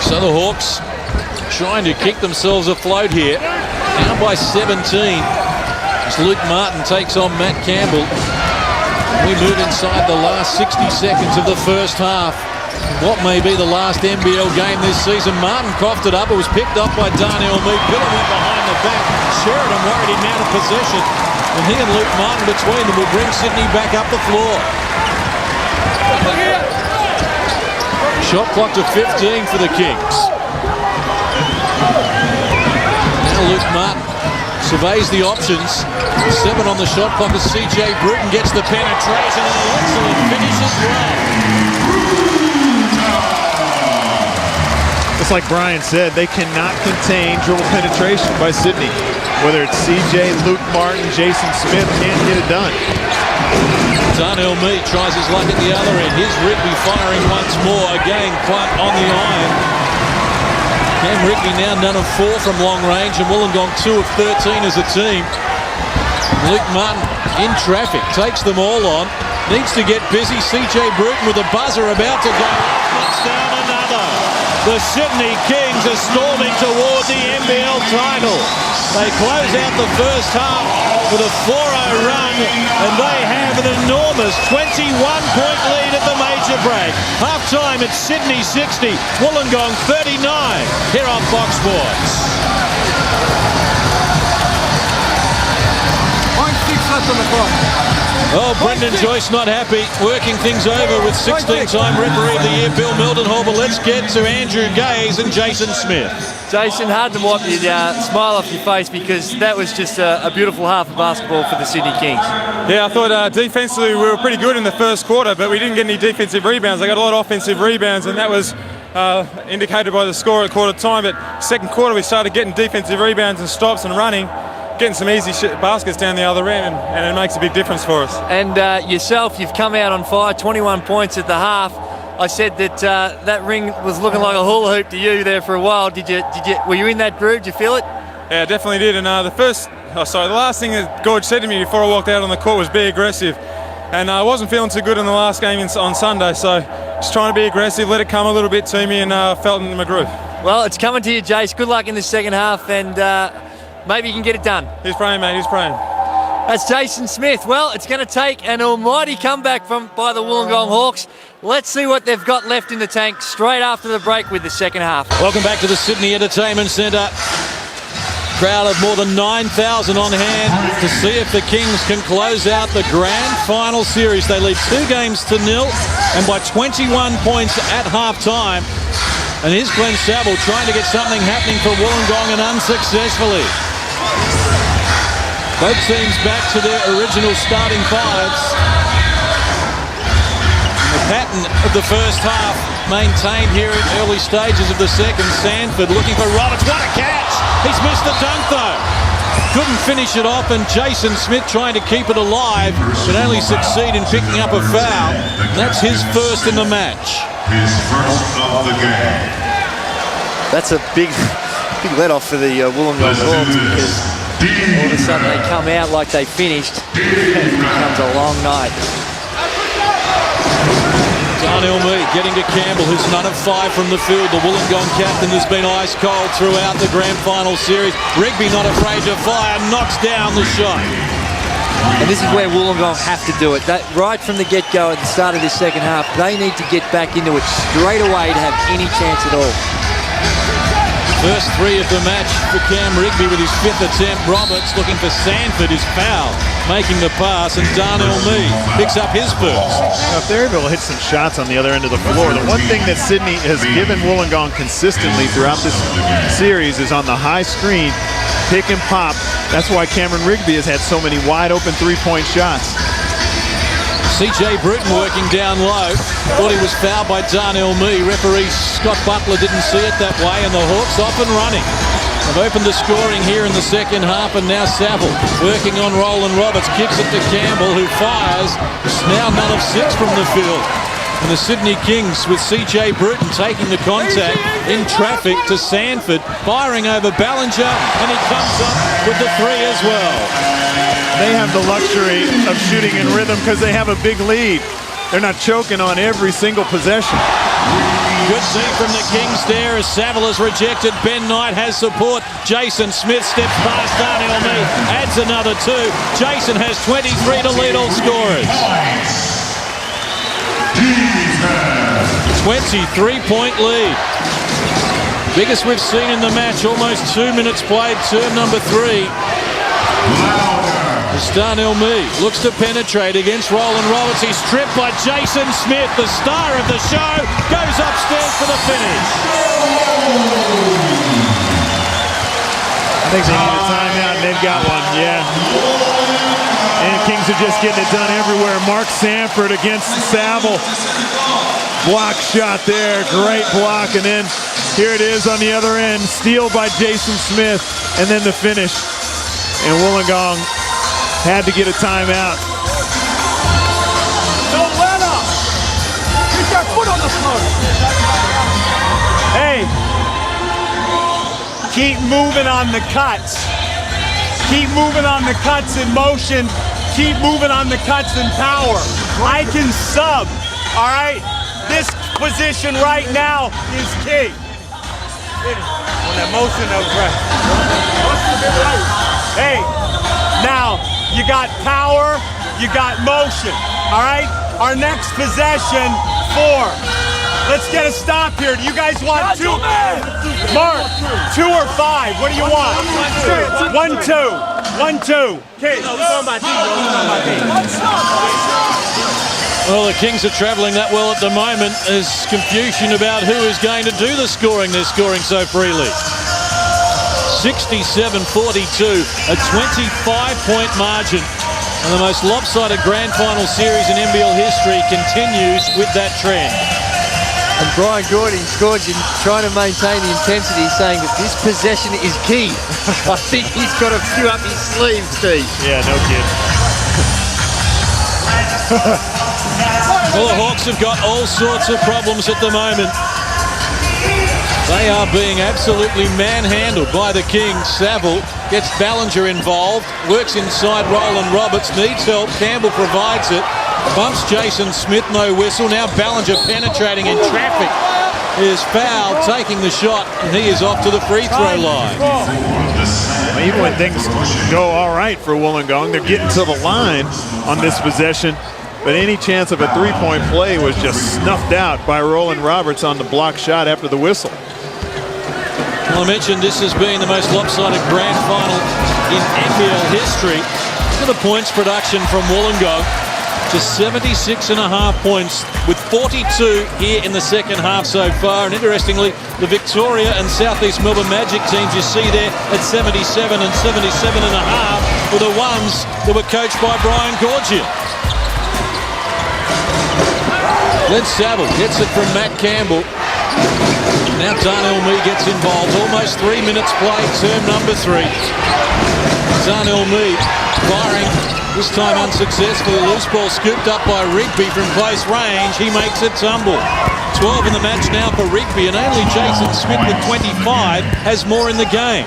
So the Hawks trying to kick themselves afloat here. Down by 17 as Luke Martin takes on Matt Campbell. We move inside the last 60 seconds of the first half. What may be the last NBL game this season. Martin coughed it up. It was picked up by Darnell Mee. Pilon went behind the back. Sheridan worried him out of possession. And he and Luke Martin between them will bring Sydney back up the floor. Shot clock to 15 for the Kings. Now Luke Martin Surveys the options. 7 on the shot clock as CJ Bruton gets the penetration and an excellent finish as well. Just like Brian said, they cannot contain dribble penetration by Sydney. Whether it's CJ, Luke Martin, Jason Smith, can't get it done. Darnell Mead tries his luck at the other end. Here's Rigby firing once more. Again, quite on the iron. Cam Rigby now none of 4 from long range, and Wollongong 2 of 13 as a team. Luke Martin in traffic, takes them all on. Needs to get busy. CJ Bruton with a buzzer about to go. Knocks down another. The Sydney Kings are storming toward the NBL title. They close out the first half with a 4-0 run, and they have an enormous 21-point lead at the major break. Half-time at Sydney 60, Wollongong 39, here on Fox Sports. 0.6 left on the clock. Oh, Brendan Joyce not happy, working things over with 16-time referee of the year, Bill Mildenhall. But let's get to Andrew Gaze and Jason Smith. Jason, hard to wipe the smile off your face because that was just a beautiful half of basketball for the Sydney Kings. Yeah, I thought defensively we were pretty good in the first quarter, but we didn't get any defensive rebounds. They got a lot of offensive rebounds, and that was indicated by the score at quarter time. But second quarter we started getting defensive rebounds and stops and running, getting some easy baskets down the other end, and it makes a big difference for us. And yourself, you've come out on fire, 21 points at the half. I said that that ring was looking like a hula hoop to you there for a while. Were you in that groove? Did you feel it? Yeah, I definitely did. And the last thing that Gorge said to me before I walked out on the court was be aggressive. And I wasn't feeling too good in the last game on Sunday, so just trying to be aggressive, let it come a little bit to me, and felt in my groove. Well, it's coming to you, Jace. Good luck in the second half, and maybe you can get it done. He's praying, mate. He's praying. That's Jason Smith. Well, it's going to take an almighty comeback by the Wollongong Hawks. Let's see what they've got left in the tank straight after the break with the second half. Welcome back to the Sydney Entertainment Centre. Crowd of more than 9,000 on hand to see if the Kings can close out the grand final series. They lead 2-0 and by 21 points at half-time. And here's Glenn Saville trying to get something happening for Wollongong and unsuccessfully. Both teams back to their original starting fives. And the pattern of the first half maintained here in early stages of the second. Sanford looking for Roberts. What a catch! He's missed the dunk though. Couldn't finish it off, and Jason Smith trying to keep it alive, but only succeed in picking up a foul. That's his first in the match. His first of the game. That's a big let-off for the Wollongong Hawks because all of a sudden they come out like they finished, and it becomes a long night. Darnell Mead getting to Campbell, who's none of 5 from the field. The Wollongong captain has been ice cold throughout the grand final series. Rigby not afraid to fire, knocks down the shot. And this is where Wollongong have to do it. Right from the get-go at the start of this second half, they need to get back into it straight away to have any chance at all. First 3 of the match for Cam Rigby with his 5th attempt. Roberts looking for Sanford, his foul, making the pass, and Darnell Mead picks up his first. Now, if they're able to hit some shots on the other end of the floor, the one thing that Sydney has given Wollongong consistently throughout this series is on the high screen, pick and pop. That's why Cameron Rigby has had so many wide open three-point shots. CJ Bruton working down low. Thought he was fouled by Darnell Mead. Referee Scott Butler didn't see it that way, and the Hawks off and running. They've opened the scoring here in the second half, and now Saville working on Roland Roberts. Kicks it to Campbell, who fires. It's now none of 6 from the field. And the Sydney Kings with CJ Bruton taking the contact in traffic to Sanford, firing over Ballinger, and he comes up with the 3 as well. They have the luxury of shooting in rhythm because they have a big lead. They're not choking on every single possession. Good team from the Kings there as Saville is rejected. Ben Knight has support. Jason Smith steps past Darnell Mead, adds another 2. Jason has 23 to lead all scorers. 23-point lead. Biggest we've seen in the match, almost 2 minutes played, term number 3. Darnell Mead looks to penetrate against Roland Roberts. He's stripped by Jason Smith, the star of the show, goes upstairs for the finish. I think they need a timeout. They they've got one, yeah. And Kings are just getting it done everywhere. Mark Sanford against Saville. Block shot there, great block, and then here it is on the other end, steal by Jason Smith, and then the finish. And Wollongong had to get a timeout. Don't let up. Keep your foot on the floor. Hey, keep moving on the cuts. Keep moving on the cuts in motion. Keep moving on the cuts in power. I can sub, all right? This position right now is key. On that motion, that was right. Hey, now you got power, you got motion, all right? Our next possession, 4. Let's get a stop here. Do you guys want 2? Mark, 2 or 5? What do you want? 1, 2. 1, 2. Okay. Well, the Kings are travelling that well at the moment. There's confusion about who is going to do the scoring. They're scoring so freely. 67-42, a 25-point margin. And the most lopsided grand final series in NBL history continues with that trend. And Brian Gordon's trying to maintain the intensity, saying that this possession is key. I think he's got a few up his sleeve, Steve. Yeah, no kidding. Well, the Hawks have got all sorts of problems at the moment. They are being absolutely manhandled by the Kings. Saville gets Ballinger involved, works inside Roland Roberts, needs help. Campbell provides it, bumps Jason Smith, no whistle. Now Ballinger penetrating in traffic. Is fouled, taking the shot, and he is off to the free throw line. Well, even when things go all right for Wollongong, they're getting to the line on this possession. But any chance of a three-point play was just snuffed out by Roland Roberts on the block shot after the whistle. Well, I mentioned this has been the most lopsided grand final in NBL history. Look at the points production from Wollongong. Just 76.5 points with 42 here in the second half so far. And interestingly, the Victoria and Southeast Melbourne Magic teams you see there at 77 and 77.5 were the ones that were coached by Brian Gorgia. Glenn Saville gets it from Matt Campbell. Now Darnell Mee gets involved. Almost 3 minutes played, term number 3. Darnell Mee firing, this time unsuccessfully. Loose ball scooped up by Rigby from close range. He makes it tumble. 12 in the match now for Rigby, and only Jason Smith with 25 has more in the game.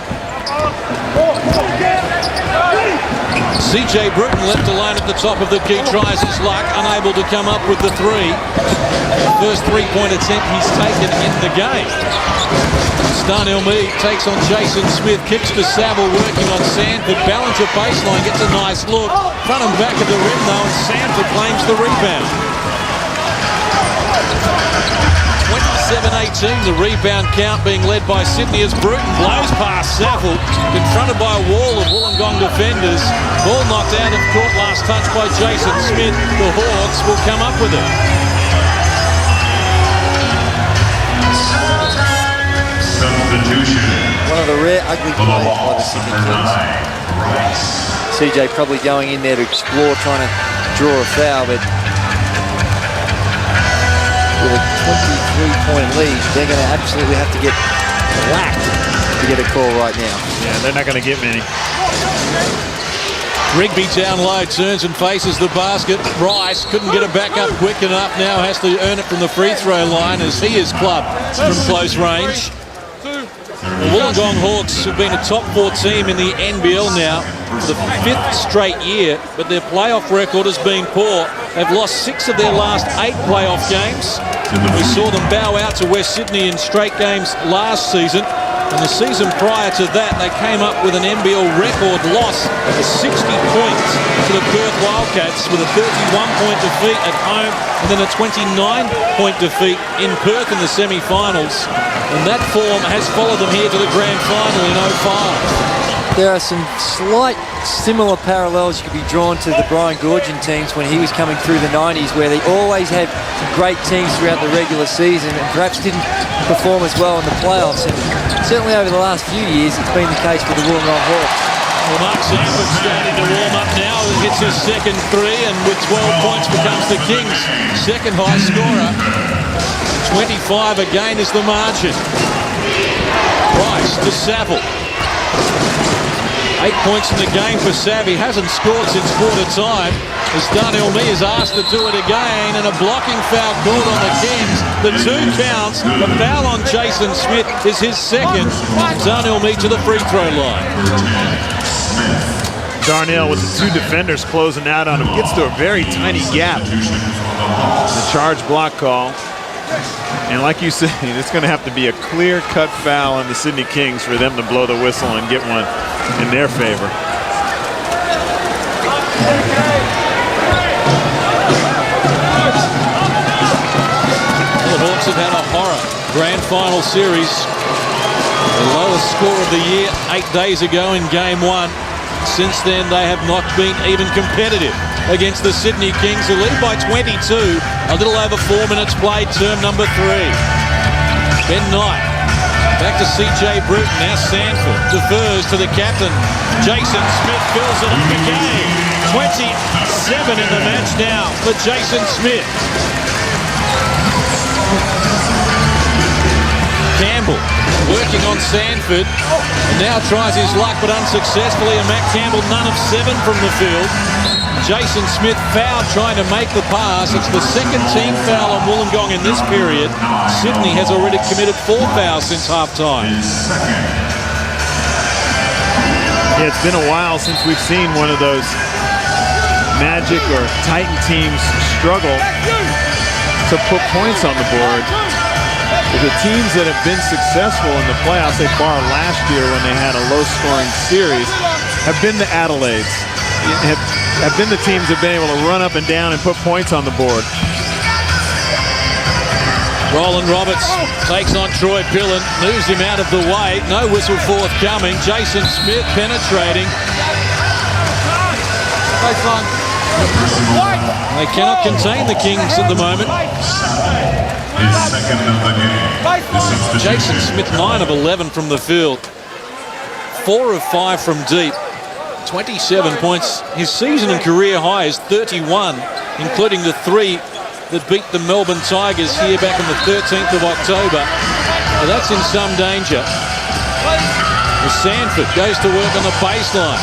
CJ Bruton left alone at the top of the key, tries his luck, unable to come up with the 3. The first three-point attempt he's taken in the game. Darnell Mee takes on Jason Smith, kicks to Saville, working on Sanford. Ballinger baseline, gets a nice look. Front and back of the rim though, and Sanford claims the rebound. 27-18, the rebound count being led by Sydney as Bruton blows past Saville, confronted by a wall of Wollongong defenders. Ball knocked out of court, last touch by Jason Smith. The Hawks will come up with it. Substitution. One of the rare ugly plays by the Sydney Kings. CJ probably going in there to explore, trying to draw a foul, but with a 23-point lead, they're going to absolutely have to get whacked to get a call right now. Yeah, they're not going to get many. Rigby down low, turns and faces the basket. Rice couldn't get it back up quick enough, now has to earn it from the free throw line as he is clubbed from close range. The Wollongong Hawks have been a top 4 team in the NBL now for the 5th straight year, but their playoff record has been poor. They've lost 6 of their last 8 playoff games. We saw them bow out to West Sydney in straight games last season. And the season prior to that, they came up with an NBL record loss of 60 points to the Perth Wildcats with a 31-point defeat at home and then a 29-point defeat in Perth in the semi-finals. And that form has followed them here to the grand final in 05. There are some slight similar parallels you could be drawn to the Brian Gorgian teams when he was coming through the 90s, where they always had great teams throughout the regular season and perhaps didn't perform as well in the playoffs. And certainly over the last few years, it's been the case for the Wollongong Hawks. Well, Mark Sanford starting to warm up now. He hits his second three, and with 12 points becomes the Kings' second high scorer. 25 again is the margin. Price to Saville. 8 points in the game for Sav. He hasn't scored since quarter time. As Darnell Mee is asked to do it again, and a blocking foul called on the Kings. The 2 counts. The foul on Jason Smith is his second. Darnell Mee to the free throw line. Darnell with the 2 defenders closing out on him. Gets to a very tiny gap. The charge block call. And like you said, it's going to have to be a clear-cut foul on the Sydney Kings for them to blow the whistle and get one in their favor. Well, the Hawks have had a horror grand final series. The lowest score of the year 8 days ago in game 1. Since then, they have not been even competitive against the Sydney Kings, who lead by 22. A little over 4 minutes played, term number 3. Ben Knight back to CJ Bruton. Now Sanford defers to the captain. Jason Smith fills it up again. 27 in the match now for Jason Smith. Campbell working on Sanford, and now tries his luck but unsuccessfully, and Matt Campbell none of 7 from the field. Jason Smith fouled trying to make the pass. It's the second team foul on Wollongong in this period. Sydney has already committed 4 fouls since half-time. Yeah, it's been a while since we've seen one of those Magic or Titan teams struggle to put points on the board. The teams that have been successful in the playoffs, they bar last year when they had a low-scoring series, have been the Adelaides. Have been the teams that have been able to run up and down and put points on the board. Roland Roberts takes on Troy Pilon, moves him out of the way. No whistle forthcoming. Jason Smith penetrating. They cannot contain the Kings at the moment. Jason Smith 9 of 11 from the field. 4 of 5 from deep. 27 points. His season and career high is 31, including the 3 that beat the Melbourne Tigers here back on the 13th of October. Now that's in some danger. As Sanford goes to work on the baseline.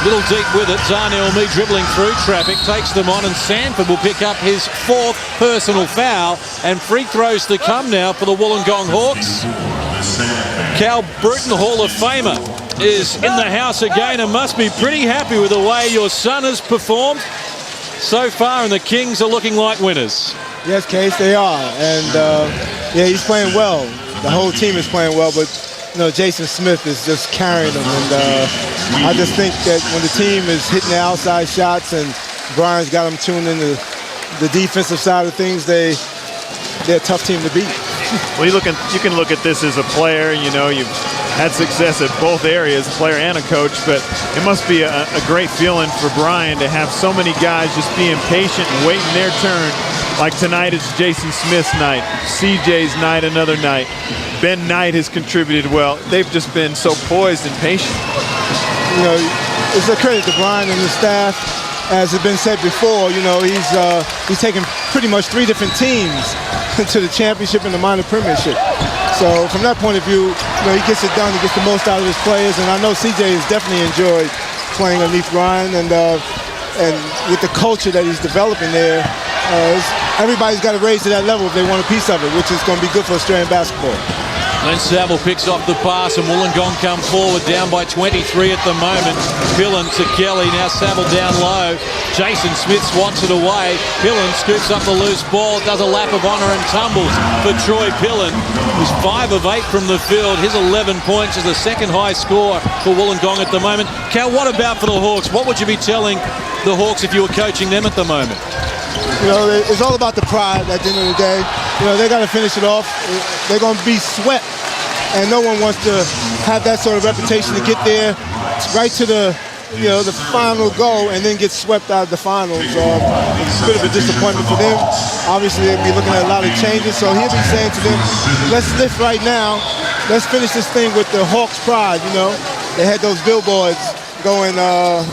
Little deep with it. Darnell Mee dribbling through traffic, takes them on, and Sanford will pick up his 4th personal foul, and free throws to come now for the Wollongong Hawks. Cal Bruton, Hall of Famer, is in the house again and must be pretty happy with the way your son has performed so far, and the Kings are looking like winners. Yes, Case, they are. And, yeah, he's playing well. The whole team is playing well, but, you know, Jason Smith is just carrying them. And I just think that when the team is hitting the outside shots and Brian's got them tuned into the defensive side of things, they're a tough team to beat. Well, you can look at this as a player. You know, you've had success at both areas, player and a coach, but it must be a great feeling for Brian to have so many guys just being patient and waiting their turn. Like tonight, it's Jason Smith's night, CJ's night, another night. Ben Knight has contributed well. They've just been so poised and patient. You know, it's a credit to Brian and the staff. As has been said before, you know, he's taken pretty much 3 different teams to the championship and the minor premiership. So from that point of view, you know, he gets it done. He gets the most out of his players, and I know CJ has definitely enjoyed playing underneath Ryan, and with the culture that he's developing there, everybody's got to raise to that level if they want a piece of it, which is going to be good for Australian basketball. Then Saville picks off the pass, and Wollongong come forward down by 23 at the moment. Pilon to Kelly, now Saville down low. Jason Smith swats it away. Pilon scoops up the loose ball, does a lap of honour and tumbles for Troy Pilon, who's 5 of 8 from the field. His 11 points is the second high score for Wollongong at the moment. Cal, what about for the Hawks? What would you be telling the Hawks if you were coaching them at the moment? You know, it's all about the pride at the end of the day. You know, they got to finish it off. They're going to be swept, and no one wants to have that sort of reputation to get there right to the, you know, the final goal and then get swept out of the finals. It's a bit of a disappointment for them. Obviously, they'll be looking at a lot of changes, so he'll be saying to them, let's lift right now. Let's finish this thing with the Hawks' pride, you know. They had those billboards going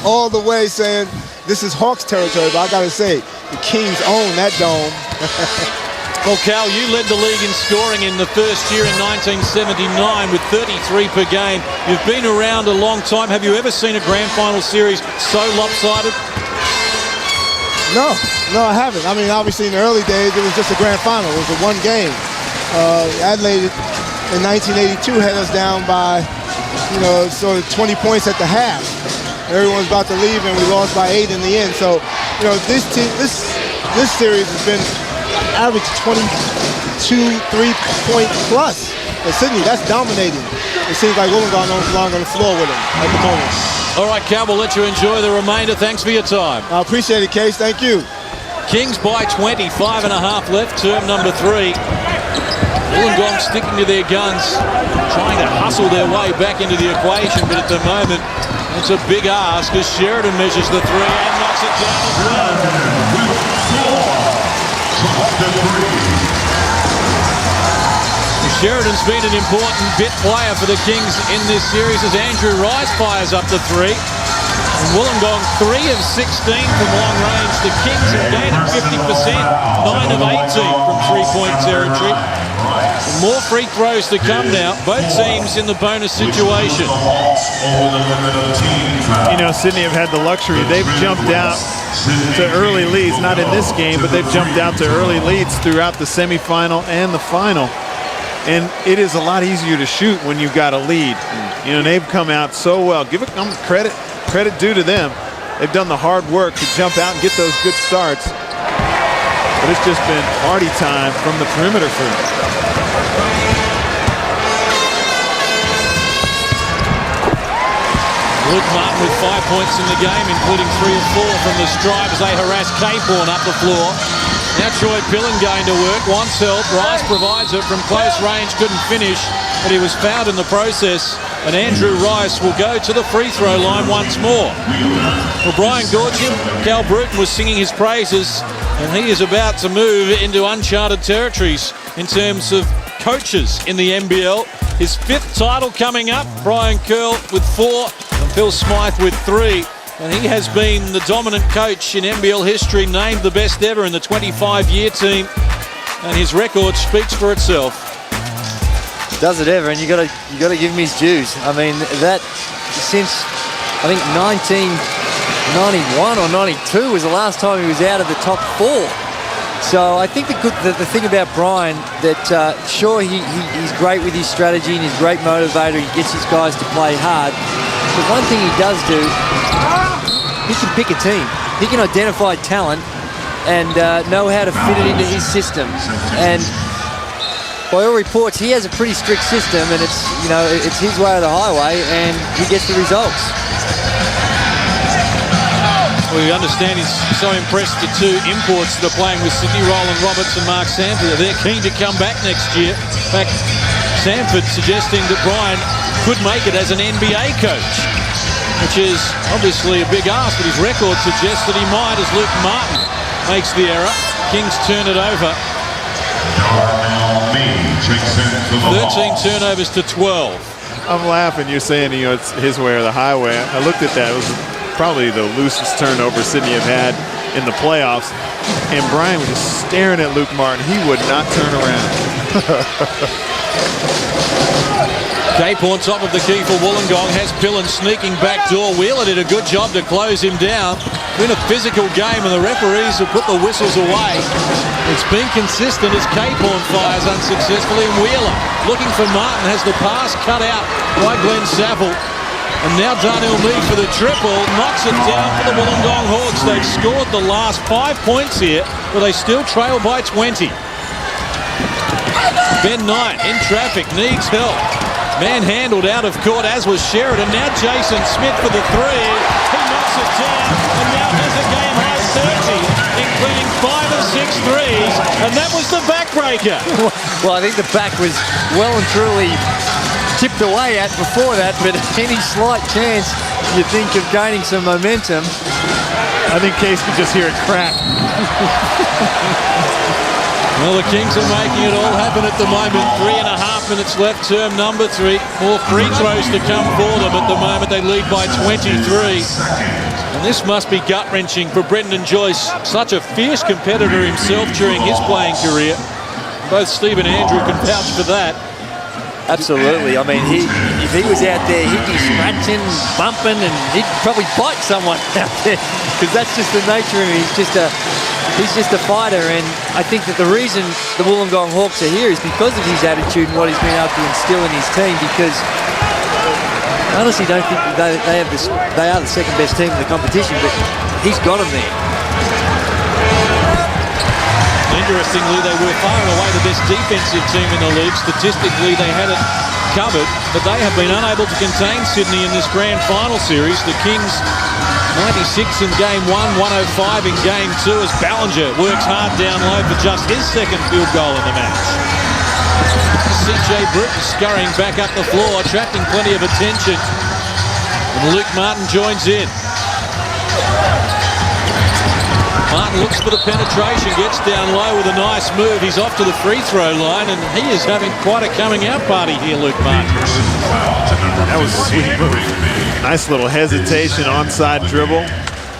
all the way saying this is Hawks territory, but I got to say, the Kings own that dome. Well, Cal, you led the league in scoring in the first year in 1979 with 33 per game. You've been around a long time. Have you ever seen a grand final series so lopsided? No, I haven't. I mean, obviously in the early days, it was just a grand final. It was a one game. Adelaide in 1982 had us down by, sort of 20 points at the half. Everyone was about to leave, and we lost by 8 in the end. So, this series has been average 22 3-point plus. And Sydney, that's dominating. It seems like Wollongong don't belong on the floor with him at the moment. All right, Cal, we'll let you enjoy the remainder. Thanks for your time. I appreciate it, Case. Thank you. Kings by 20, 5.5 left, term number 3. Wollongong sticking to their guns, trying to hustle their way back into the equation, but at the moment, it's a big ask as Sheridan measures the 3 and knocks it down as well. Sheridan's been an important bit player for the Kings in this series as Andrew Rice fires up the 3. And Wollongong 3 of 16 from long range. The Kings have gained at 50%, 9 of 18 from 3-point territory. And more free throws to come now. Both teams in the bonus situation. Sydney have had the luxury. They've jumped out to early leads, not in this game, but they've jumped out to early leads throughout the semifinal and the final. And it is a lot easier to shoot when you've got a lead. They've come out so well. Give it credit due to them. They've done the hard work to jump out and get those good starts. But it's just been party time from the perimeter for them. Luke Martin with 5 points in the game, including 3 of 4 from the stripe as they harass Caporn up the floor. Now Troy Pilon going to work, wants help. Rice provides it from close range, couldn't finish, but he was fouled in the process. And Andrew Rice will go to the free throw line once more. Well, Brian Gorgian, Cal Bruton was singing his praises, and he is about to move into uncharted territories in terms of coaches in the NBL. His 5th title coming up. Brian Curl with 4 and Phil Smythe with 3. And he has been the dominant coach in NBL history, named the best ever in the 25-year team. And his record speaks for itself. Does it ever, and you got to give him his dues. I mean, that since I think 1991 or 92 was the last time he was out of the top 4. So I think the thing about Brian that sure he's great with his strategy and he's a great motivator. He gets his guys to play hard. But one thing he does do, he can pick a team. He can identify talent and know how to fit it into his system. And by all reports, he has a pretty strict system, and it's his way or the highway, and he gets the results. We understand he's so impressed the 2 imports that are playing with Sydney, Roland Roberts and Mark Sanford. They're keen to come back next year. In fact, Sanford suggesting that Brian could make it as an NBA coach, which is obviously a big ask, but his record suggests that he might as Luke Martin makes the error. Kings turn it over. 13 turnovers to 12. I'm laughing. You're saying, it's his way or the highway. I looked at that. It was probably the loosest turnover Sydney have had in the playoffs. And Brian was just staring at Luke Martin. He would not turn around. Caporn top of the key for Wollongong, has Pilon sneaking backdoor. Wheeler did a good job to close him down. Been a physical game and the referees have put the whistles away. It's been consistent as Caporn fires unsuccessfully, and Wheeler looking for Martin, has the pass cut out by Glenn Saville. And now Darnell Mead for the triple, knocks it down for the Wollongong Hawks. They've scored the last 5 points here, but they still trail by 20. Ben Knight in traffic, needs help. Manhandled out of court, as was Sheridan. Now Jason Smith for the 3. He knocks it down, and now has a game high 30, including 5 of 6 threes, and that was the backbreaker. Well, I think the back was well and truly tipped away at before that, but any slight chance you think of gaining some momentum. I think Case could just hear it crack. Well, the Kings are making it all happen at the moment. 3.5 minutes left, term number 3. More free throws to come for them. At the moment, they lead by 23. And this must be gut-wrenching for Brendan Joyce, such a fierce competitor himself during his playing career. Both Steve and Andrew can vouch for that. Absolutely. I mean, if he was out there, he'd be scratching, bumping, and he'd probably bite someone out there because that's just the nature of him. He's just a fighter, and I think that the reason the Wollongong Hawks are here is because of his attitude and what he's been able to instill in his team, because I honestly don't think that they are the second best team in the competition, but he's got them there. Interestingly, they were far and away the best defensive team in the league. Statistically, they had it covered, but they have been unable to contain Sydney in this grand final series. The Kings 96 in game 1, 105 in game 2 as Ballinger works hard down low for just his second field goal in the match. CJ Bruton scurrying back up the floor, attracting plenty of attention. And Luke Martin joins in. Martin looks for the penetration, gets down low with a nice move. He's off to the free throw line, and he is having quite a coming out party here, Luke Martin. That was a sweet move. Nice little hesitation, onside dribble,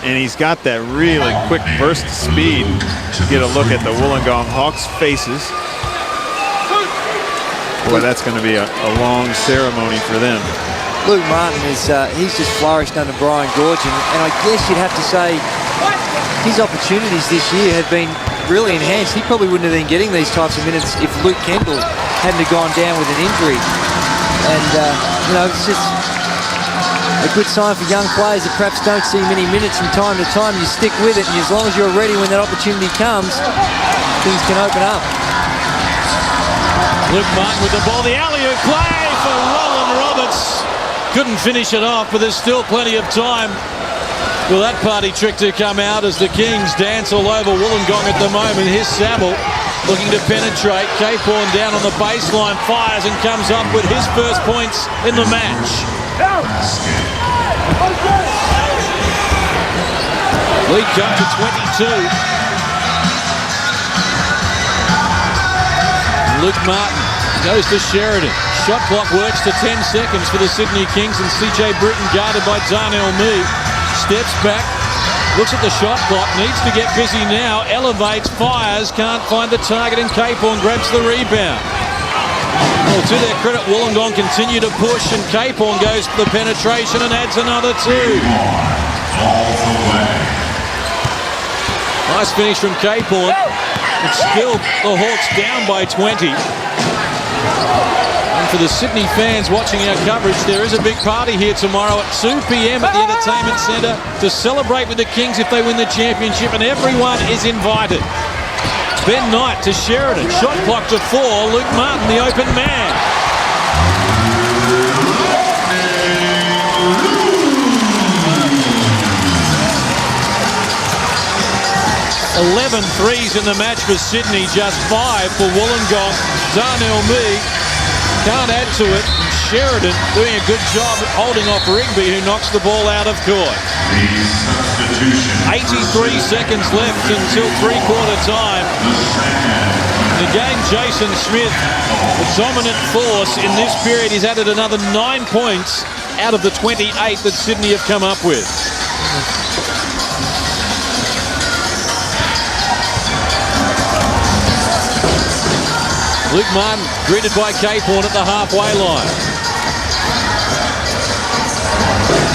and he's got that really quick burst of speed to get a look at the Wollongong Hawks' faces. Boy, that's going to be a long ceremony for them. Luke Martin he's just flourished under Brian Goorjian, and I guess you'd have to say his opportunities this year have been really enhanced. He probably wouldn't have been getting these types of minutes if Luke Kendall hadn't have gone down with an injury. And, it's just a good sign for young players that perhaps don't see many minutes from time to time. You stick with it, and as long as you're ready when that opportunity comes, things can open up. Luke Martin with the ball. The alley-oop play for Roland Roberts. Couldn't finish it off, but there's still plenty of time for that party trick to come out as the Kings dance all over Wollongong at the moment. Here's Saville looking to penetrate. Caporn down on the baseline, fires and comes up with his first points in the match. Lead cut to 22. Luke Martin goes to Sheridan. Shot clock works to 10 seconds for the Sydney Kings, and CJ Bruton guarded by Darnell Meade. Steps back, looks at the shot clock, needs to get busy now, elevates, fires, can't find the target, and Caporn grabs the rebound. Well, to their credit, Wollongong continue to push, and Caporn goes for the penetration and adds another 2. Nice finish from Caporn. It's still the Hawks down by 20. And for the Sydney fans watching our coverage, there is a big party here tomorrow at 2 p.m. at the Entertainment Centre to celebrate with the Kings if they win the championship, and everyone is invited. Ben Knight to Sheridan, shot clock to 4, Luke Martin the open man. 11 threes in the match for Sydney, just 5 for Wollongong. Darnell Meade can't add to it. Sheridan doing a good job at holding off Rigby, who knocks the ball out of court. 83 seconds left until three-quarter time. And again, Jason Smith, the dominant force in this period. He's added another 9 points out of the 28 that Sydney have come up with. Luke Martin greeted by Caporn at the halfway line.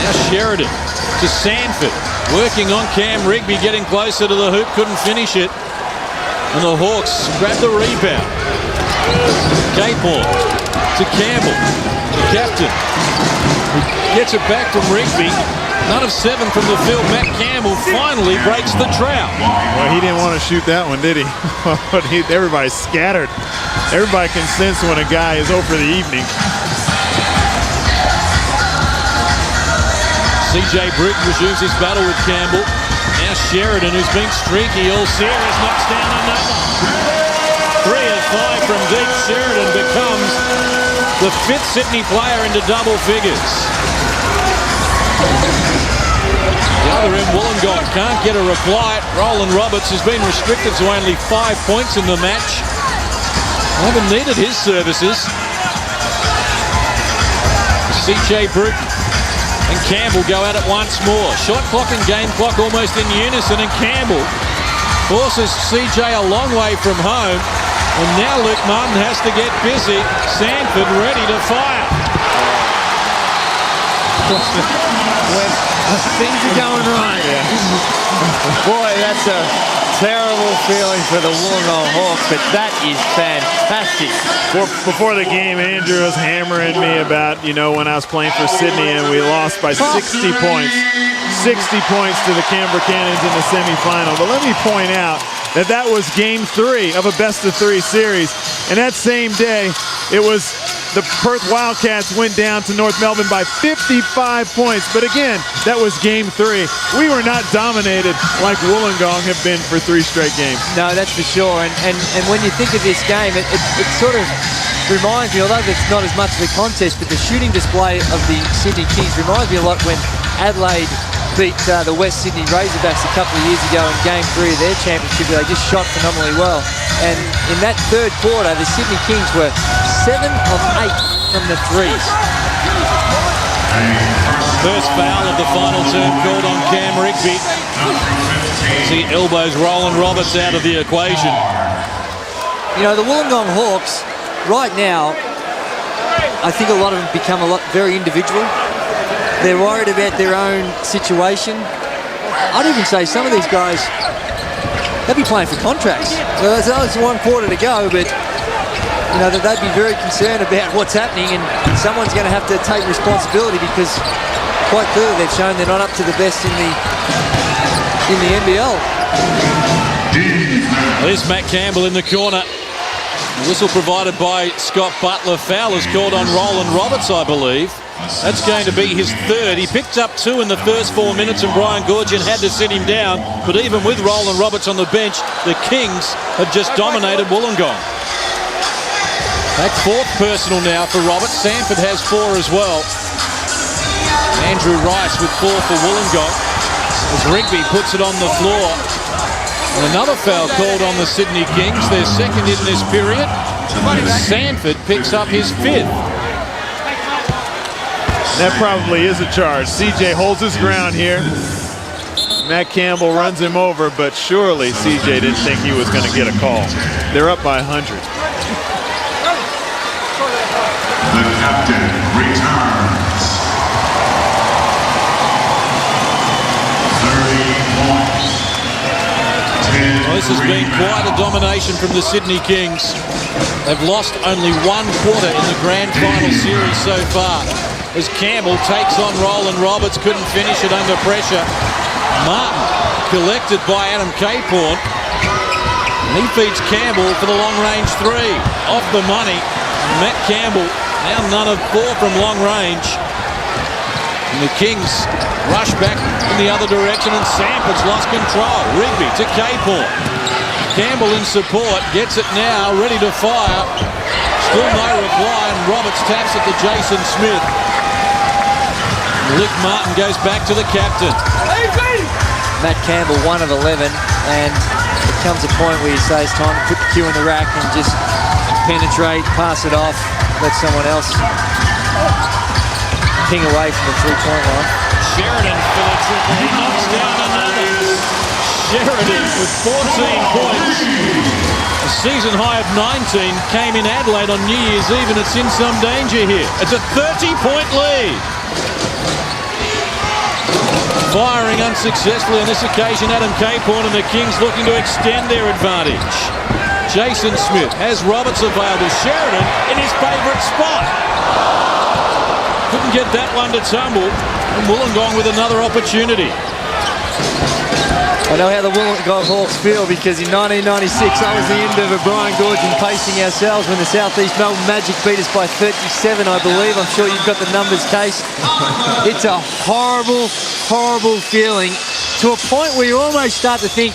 Now Sheridan to Sanford, working on Cam Rigby, getting closer to the hoop, couldn't finish it. And the Hawks grab the rebound. Caporn to Campbell, the captain, who gets it back from Rigby. None of 7 from the field. Matt Campbell finally breaks the drought. Well, he didn't want to shoot that one, did he? But everybody's scattered. Everybody can sense when a guy is over the evening. CJ Bruton resumes his battle with Campbell. Now Sheridan, who's been streaky all series, knocks down another. 3 of 5 from deep. Sheridan becomes the 5th Sydney player into double figures. The other end, Wollongong can't get a reply. Roland Roberts has been restricted to only 5 points in the match. Haven't needed his services. CJ Bruton and Campbell go at it once more. Shot clock and game clock almost in unison, and Campbell forces CJ a long way from home. And now Luke Martin has to get busy. Sanford ready to fire. When things are going right. Boy, that's a terrible feeling for the Wollongong Hawks, but that is fantastic. Well, before the game, Andrew was hammering me about, when I was playing for Sydney and we lost by 60 points. 60 points to the Canberra Cannons in the semifinal. But let me point out that that was game 3 of a best-of-3 series. And that same day, it was the Perth Wildcats went down to North Melbourne by 55 points. But again, that was game 3. We were not dominated like Wollongong have been for 3 straight games. No, that's for sure. And when you think of this game, it sort of reminds me, although it's not as much of a contest, but the shooting display of the Sydney Kings reminds me a lot when Adelaide beat the West Sydney Razorbacks a couple of years ago in Game 3 of their championship. They just shot phenomenally well. And in that third quarter, the Sydney Kings were 7 of 8 from the threes. First foul of the final term called on Cam Rigby. As he elbows Roland Roberts out of the equation. The Wollongong Hawks, right now, I think a lot of them become very individual. They're worried about their own situation. I'd even say some of these guys, they'll be playing for contracts. Well, there's only 1 quarter to go, but that they'd be very concerned about what's happening, and someone's going to have to take responsibility because quite clearly they've shown they're not up to the best in the NBL. There's Matt Campbell in the corner. The whistle provided by Scott Butler. Foul is called on Roland Roberts, I believe. That's going to be his 3rd. He picked up 2 in the first 4 minutes, and Brian Goorjian had to sit him down. But even with Roland Roberts on the bench, the Kings have just dominated Wollongong. That's 4th personal now for Roberts. Sanford has 4 as well. Andrew Rice with 4 for Wollongong. As Rigby puts it on the floor. And another foul called on the Sydney Kings. Their 2nd in this period. Sanford picks up his 5th. That probably is a charge. CJ holds his ground here. Matt Campbell runs him over, but surely CJ didn't think he was going to get a call. They're up by 100. The captain returns. 30 points. Well, this has been quite a domination from the Sydney Kings. They've lost only 1 quarter in the grand final series so far. As Campbell takes on Roland Roberts, couldn't finish it under pressure. Martin collected by Adam Caporn. And he feeds Campbell for the long-range 3. Off the money. Matt Campbell, now none of 4 from long range. And the Kings rush back in the other direction, and Sanford's lost control. Rigby to Caporn. Campbell in support, gets it now, ready to fire. Still no reply, and Roberts taps it to Jason Smith. Luke Martin goes back to the captain. Matt Campbell, 1 of 11, and it comes a point where you say it's time to put the cue in the rack and just penetrate, pass it off, let someone else ping away from the 3-point line. Sheridan for the triple. He knocks down another. Sheridan with 14 points. A season high of 19 came in Adelaide on New Year's Eve, and it's in some danger here. It's a 30-point lead. Firing unsuccessfully on this occasion, Adam Caporn, and the Kings looking to extend their advantage. Jason Smith has Roberts available. Sheridan in his favourite spot. Couldn't get that one to tumble. And Wollongong with another opportunity. I know how the Wollongong Hawks feel, because in 1996 I was the end of a Brian Goorjian pacing ourselves when the South East Melbourne Magic beat us by 37, I believe. I'm sure you've got the numbers, Case. It's a horrible, horrible feeling, to a point where you almost start to think,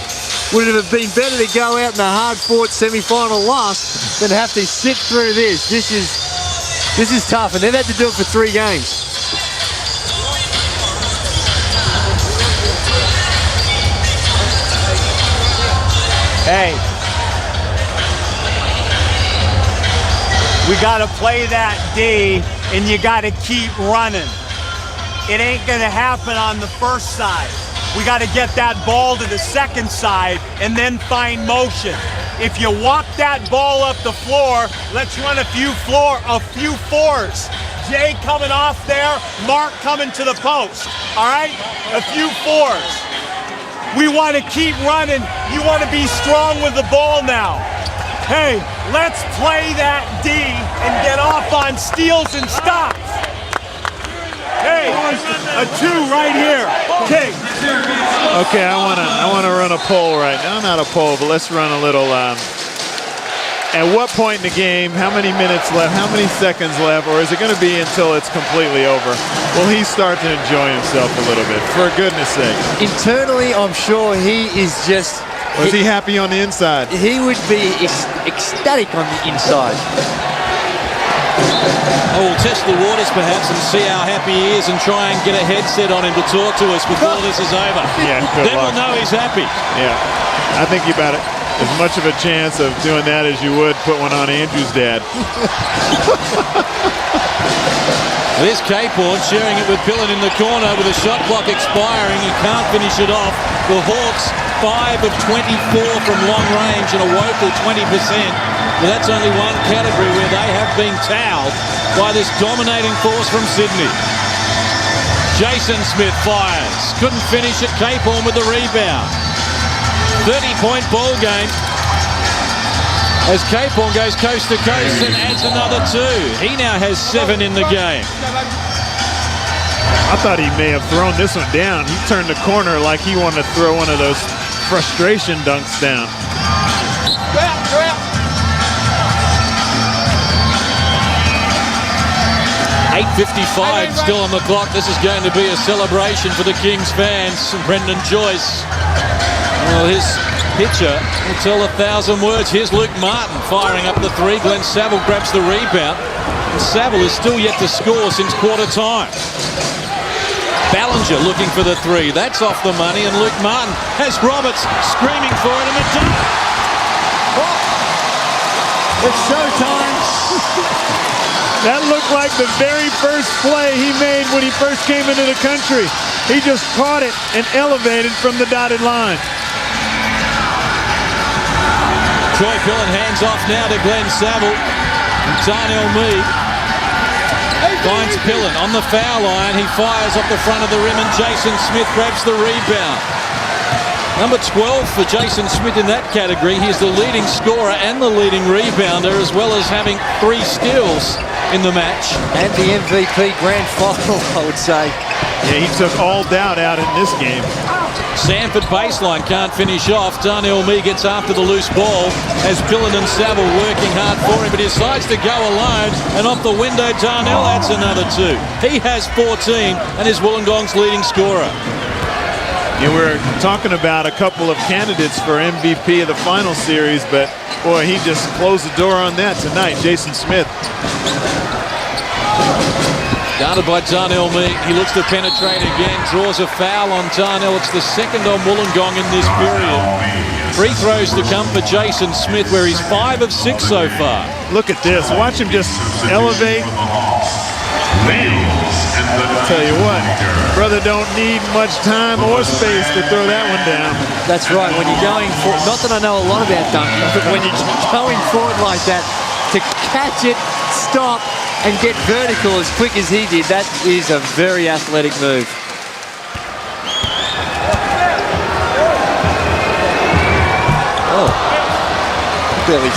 would it have been better to go out in a hard-fought semi-final loss than have to sit through this? This is tough, and they've had to do it for 3 games. Hey, We got to play that D, and you got to keep running. It ain't going to happen on the first side. We got to get that ball to the second side and then find motion. If you walk that ball up the floor, let's run a few fours. Jay coming off there, Mark coming to the post. All right? A few fours. We want to keep running. You want to be strong with the ball now. Hey, let's play that D and get off on steals and stops. Hey, a 2 right here. King. Okay, I wanna run a poll right now. Not a poll, but let's run a little. At what point in the game, how many minutes left, how many seconds left, or is it going to be until it's completely over? Will he start to enjoy himself a little bit, for goodness sake? Internally, I'm sure he is just... Was he happy on the inside? He would be ecstatic on the inside. Oh, we'll test the waters perhaps and see how happy he is and try and get a headset on him to talk to us before this is over. Yeah, good then luck. we'll know he's happy. Yeah, I think you about it. As much of a chance of doing that as you would put one on Andrew's dad. There's Caporn sharing it with Pilon in the corner with a shot clock expiring. He can't finish it off. The Hawks 5 of 24 from long range and a woeful 20%. But that's only one category where they have been towed by this dominating force from Sydney. Jason Smith fires. Couldn't finish it. Caporn with the rebound. 30-point ball game as Caporn goes coast to coast and adds another 2. He now has 7 in the game. I thought he may have thrown this one down. He turned the corner like he wanted to throw one of those frustration dunks down. 8:55 still on the clock. This is going to be a celebration for the Kings fans. Brendan Joyce. Well, his pitcher will tell 1,000 words. Here's Luke Martin firing up the 3. Glenn Saville grabs the rebound. And Saville is still yet to score since quarter time. Ballinger looking for the 3. That's off the money. And Luke Martin has Roberts screaming for it and it's done. It's showtime. That looked like the very first play he made when he first came into the country. He just caught it and elevated from the dotted line. Troy Pilon hands off now to Glenn Saville. Darnell Meade finds Pilon on the foul line. He fires off the front of the rim and Jason Smith grabs the rebound. Number 12 for Jason Smith in that category. He's the leading scorer and the leading rebounder, as well as having 3 steals in the match. And the MVP grand final, I would say. Yeah, he took all doubt out in this game. Sanford baseline can't finish off. Darnell Mee gets after the loose ball as Pilon and Saville working hard for him, but he decides to go alone, and off the window Darnell adds another 2. He has 14 and is Wollongong's leading scorer. Yeah, we're talking about a couple of candidates for MVP of the final series, but boy, he just closed the door on that tonight. Jason Smith. Guarded by Darnell Mee. He looks to penetrate again, draws a foul on Darnell. It's the second on Wollongong in this period. Free throws to come for Jason Smith, where he's 5 of 6 so far. Look at this. Watch him just elevate. I'll tell you what, brother don't need much time or space to throw that one down. That's right. When you're going for, not that I know a lot about dunking, but when you're going forward like that, to catch it, stop, and get vertical as quick as he did, that is a very athletic move. Oh, that was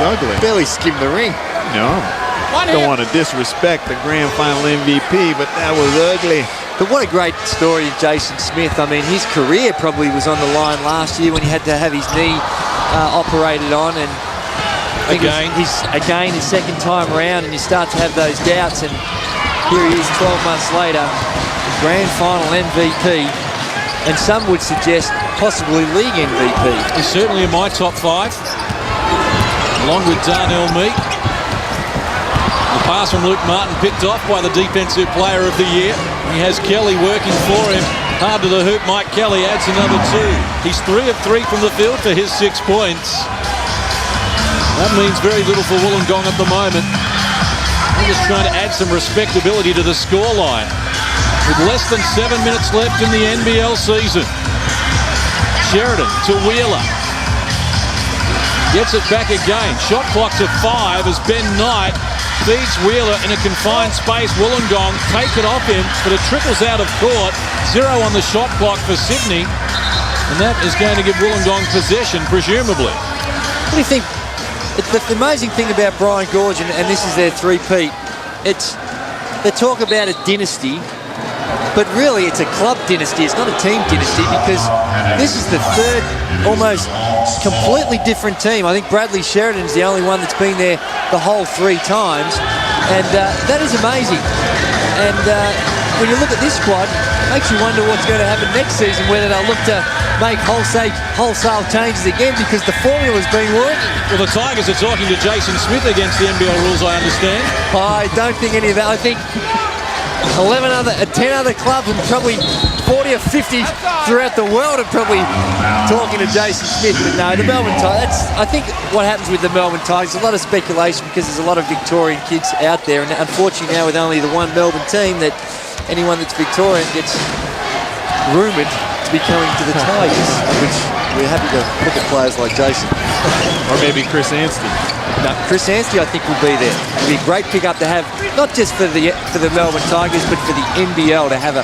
ugly. Barely skimmed the ring. No. Don't want to disrespect the grand final MVP, but that was ugly. But what a great story of Jason Smith. I mean, his career probably was on the line last year when he had to have his knee operated on, and I think again his second time around, and you start to have those doubts, and here he is 12 months later, grand final MVP, and some would suggest possibly league MVP. He's certainly in my top 5, along with Darnell Mee. The pass from Luke Martin picked off by the Defensive Player of the Year. He has Kelly working for him. Hard to the hoop, Mike Kelly adds another 2. He's 3 of 3 from the field for his 6 points. That means very little for Wollongong at the moment. They're just trying to add some respectability to the scoreline. With less than 7 minutes left in the NBL season. Sheridan to Wheeler. Gets it back again. Shot clock to 5 as Ben Knight feeds Wheeler in a confined space. Wollongong take it off him, but it trickles out of court. 0 on the shot clock for Sydney. And that is going to give Wollongong possession, presumably. What do you think? The amazing thing about Brian Gorge, and this is their three-peat, they talk about a dynasty, but really it's a club dynasty. It's not a team dynasty because this is the third almost completely different team. I think Bradley Sheridan's the only one that's been there the whole 3 times, and that is amazing. And when you look at this squad, it makes you wonder what's going to happen next season, whether they'll look to make wholesale changes again because the formula's been working. Well, the Tigers are talking to Jason Smith against the NBL rules, I understand. I don't think any of that. I think 10 other clubs and probably 40 or 50 throughout the world are probably talking to Jason Smith. But no, the Melbourne Tigers, I think what happens with the Melbourne Tigers, a lot of speculation because there's a lot of Victorian kids out there, and unfortunately now with only the one Melbourne team, that anyone that's Victorian gets rumoured to be coming to the Tigers, which we're happy to look at players like Jason. Or maybe Chris Anstey. No, Chris Anstey I think will be there. It'll be a great pickup to have, not just for the Melbourne Tigers, but for the NBL to have a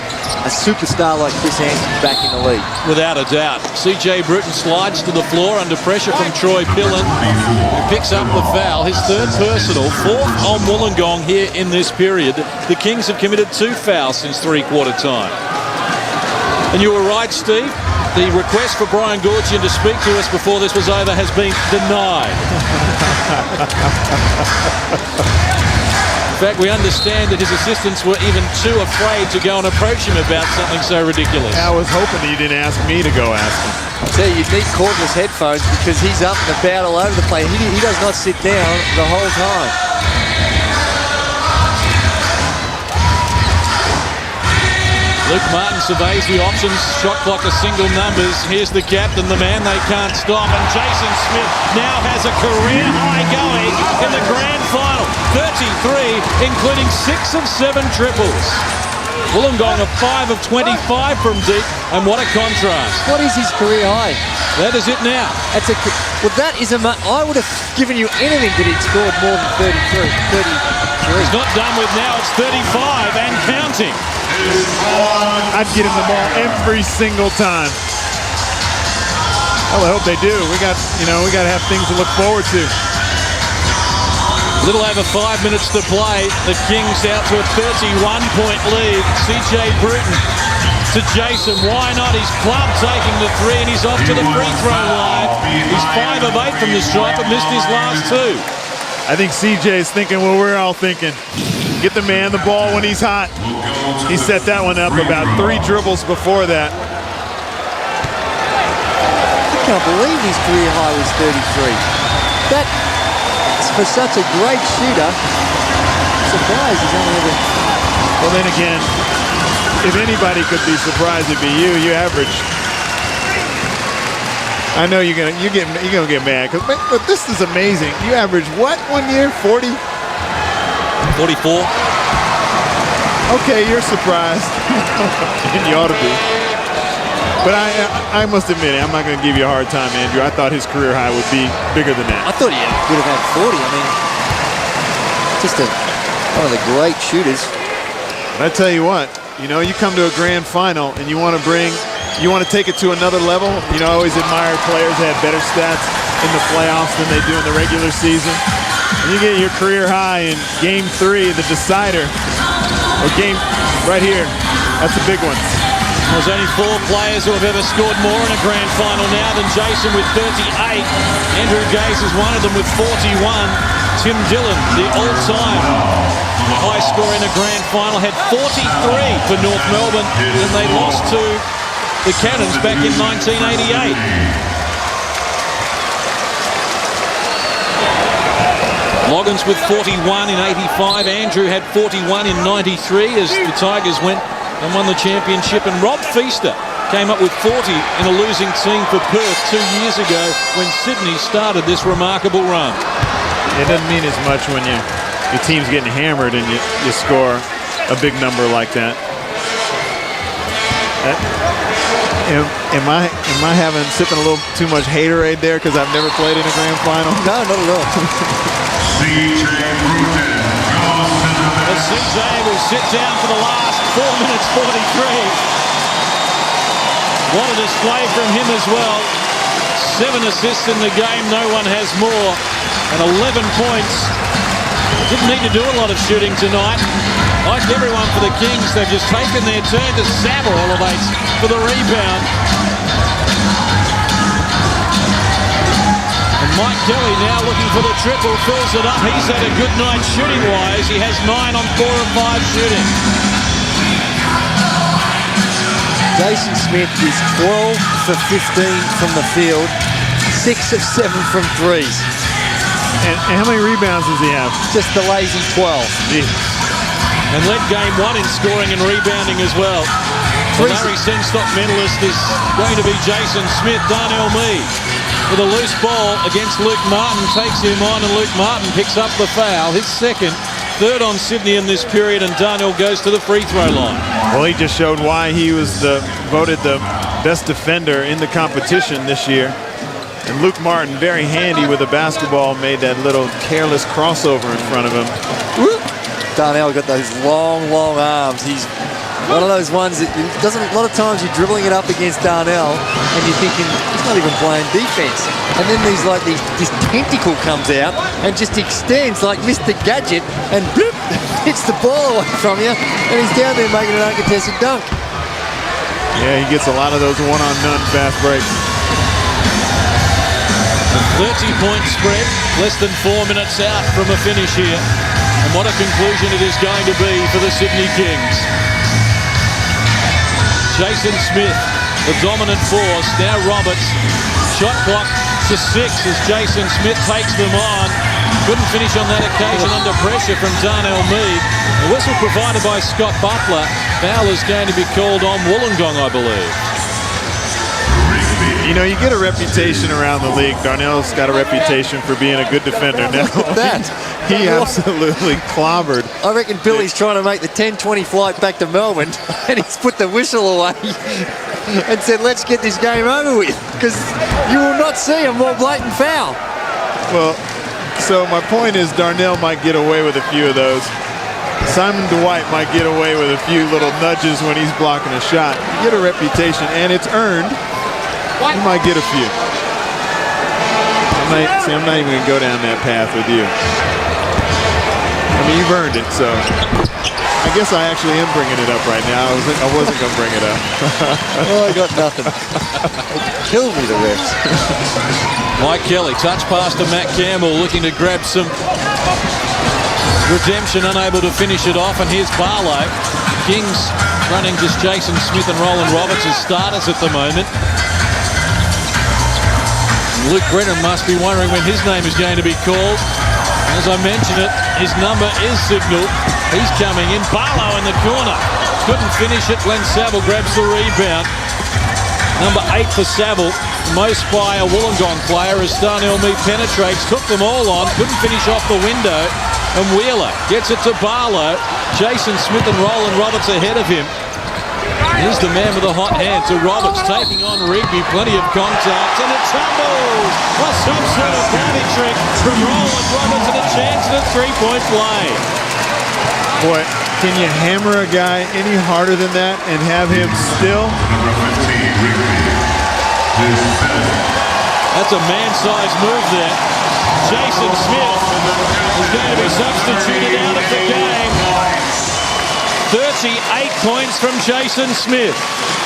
superstar like Chris Anstey back in the league. Without a doubt. CJ Bruton slides to the floor under pressure from Troy Pilon, who picks up the foul. His 3rd personal, 4th on Wollongong here in this period. The Kings have committed 2 fouls since 3-quarter time. And you were right, Steve. The request for Brian Gorgian to speak to us before this was over has been denied. In fact, we understand that his assistants were even too afraid to go and approach him about something so ridiculous. I was hoping that you didn't ask me to go ask him. I tell you, you need cordless headphones because he's up and about all over the place. He does not sit down the whole time. Luke Martin surveys the options. Shot clock to single numbers. Here's the captain, the man they can't stop. And Jason Smith now has a career high going in the grand final. 33, including 6 of 7 triples. Wollongong are 5 of 25 from deep. And what a contrast. What is his career high? That is it now. I would have given you anything that he'd scored more than 33. He's not done with now. It's 35 and counting. I'd get him the ball every single time. Well, I hope they do. We got to have things to look forward to. A little over 5 minutes to play. The Kings out to a 31-point lead. CJ Bruton to Jason. Why not? He's club taking the 3 and he's off to the free throw line. He's 5 of 8 from the stripe but missed his last 2. I think CJ's thinking what we're all thinking. Get the man the ball when he's hot. He set that one up about 3 dribbles before that. I can't believe his career high was 33. That, for such a great shooter, I'm surprised he's only ever... Well, then again, if anybody could be surprised, it'd be you. You average. I know you're gonna get mad, but this is amazing. You average what 1 year? 40? 44. Okay, you're surprised. And you ought to be. But I must admit, I'm not going to give you a hard time, Andrew. I thought his career high would be bigger than that. I thought he would have had 40. I mean, just one of the great shooters. But I tell you what, you come to a grand final and you want to take it to another level. I always admire players that have better stats in the playoffs than they do in the regular season. And you get your career high in Game 3, the decider, or game right here. That's a big one. There's only 4 players who have ever scored more in a grand final now than Jason with 38. Andrew Gaze is one of them with 41. Tim Dillon, the all-time high scorer in a grand final, had 43 for North Melbourne, and they lost to the Cannons back in 1988. Loggins with 41 in 85. Andrew had 41 in 93 as the Tigers went and won the championship. And Rob Feaster came up with 40 in a losing team for Perth 2 years ago when Sydney started this remarkable run. It doesn't mean as much when your team's getting hammered and you score a big number like that. Am I sipping a little too much haterade there because I've never played in a grand final? No, not at all. CJ will sit down for the last 4 minutes 43. What a display from him as well. 7 assists in the game, no one has more. And 11 points. Didn't need to do a lot of shooting tonight. Like everyone for the Kings, they've just taken their turn to Saville elevates for the rebound. And Mike Kelly now looking for the triple, fills it up. He's had a good night shooting-wise. He has 9 on 4 of 5 shooting. Jason Smith is 12 for 15 from the field, 6 of 7 from threes. And how many rebounds does he have? Just the lazy 12. Jeez. And led game 1 in scoring and rebounding as well. The Larry Senstock medalist is going to be Jason Smith. Darnell Meade with a loose ball against Luke Martin, takes him on, and Luke Martin picks up the foul, his second. Third on Sydney in this period, and Darnell goes to the free throw line. Well, he just showed why he was voted the best defender in the competition this year. And Luke Martin, very handy with the basketball, made that little careless crossover in front of him. Darnell got those long, long arms. He's one of those ones that doesn't. A lot of times you're dribbling it up against Darnell, and you're thinking he's not even playing defense. And then this tentacle comes out and just extends like Mr. Gadget, and bloop, hits the ball away from you, and he's down there making an uncontested dunk. Yeah, he gets a lot of those one-on-none fast breaks. 30-point spread, less than 4 minutes out from a finish here. And what a conclusion it is going to be for the Sydney Kings. Jason Smith, the dominant force. Now Roberts. Shot clock to 6 as Jason Smith takes them on. Couldn't finish on that occasion under pressure from Darnell Meade. The whistle provided by Scott Butler. Foul is going to be called on Wollongong, I believe. You know, you get a reputation around the league. Darnell's got a reputation for being a good defender. Now, he absolutely clobbered. I reckon Billy's trying to make the 10:20 flight back to Melbourne, and he's put the whistle away and said, let's get this game over with, because you will not see a more blatant foul. Well, so my point is Darnell might get away with a few of those. Simon Dwight might get away with a few little nudges when he's blocking a shot. You get a reputation, and it's earned. You might get a few. I'm not even going to go down that path with you. I mean, you've earned it, so I guess I actually am bringing it up right now. I wasn't going to bring it up. Oh, I got nothing. Kill me, the refs. Mike Kelly, touch pass to Matt Campbell, looking to grab some redemption, unable to finish it off, and here's Barlow. Kings running just Jason Smith and Roland Roberts as starters at the moment. Luke Brennan must be wondering when his name is going to be called. As I mentioned it, his number is signalled. He's coming in. Barlow in the corner. Couldn't finish it. Glenn Saville grabs the rebound. Number 8 for Saville. Most by a Wollongong player as Darnell Meade penetrates. Took them all on. Couldn't finish off the window. And Wheeler gets it to Barlow. Jason Smith and Roland Roberts ahead of him. Here's the man with a hot hand to Roberts, taking on Rigby. Plenty of contact, and it tumbles. Well, some sort of body trick from Roland Roberts, and a chance at a three-point play. Boy, can you hammer a guy any harder than that and have him still? That's a man-sized move there. Jason Smith is going to be substituted out of the game. 38 points from Jason Smith,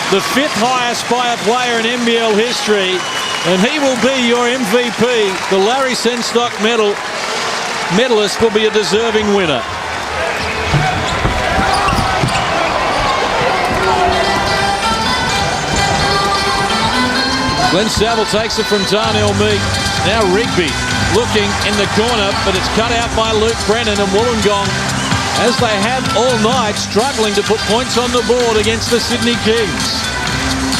the 5th highest by a player in NBL history, and he will be your MVP. The Larry Senstock medalist will be a deserving winner. Glenn Saville takes it from Darnell Meade. Now Rigby looking in the corner, but it's cut out by Luke Brennan, and Wollongong, as they have all night, struggling to put points on the board against the Sydney Kings.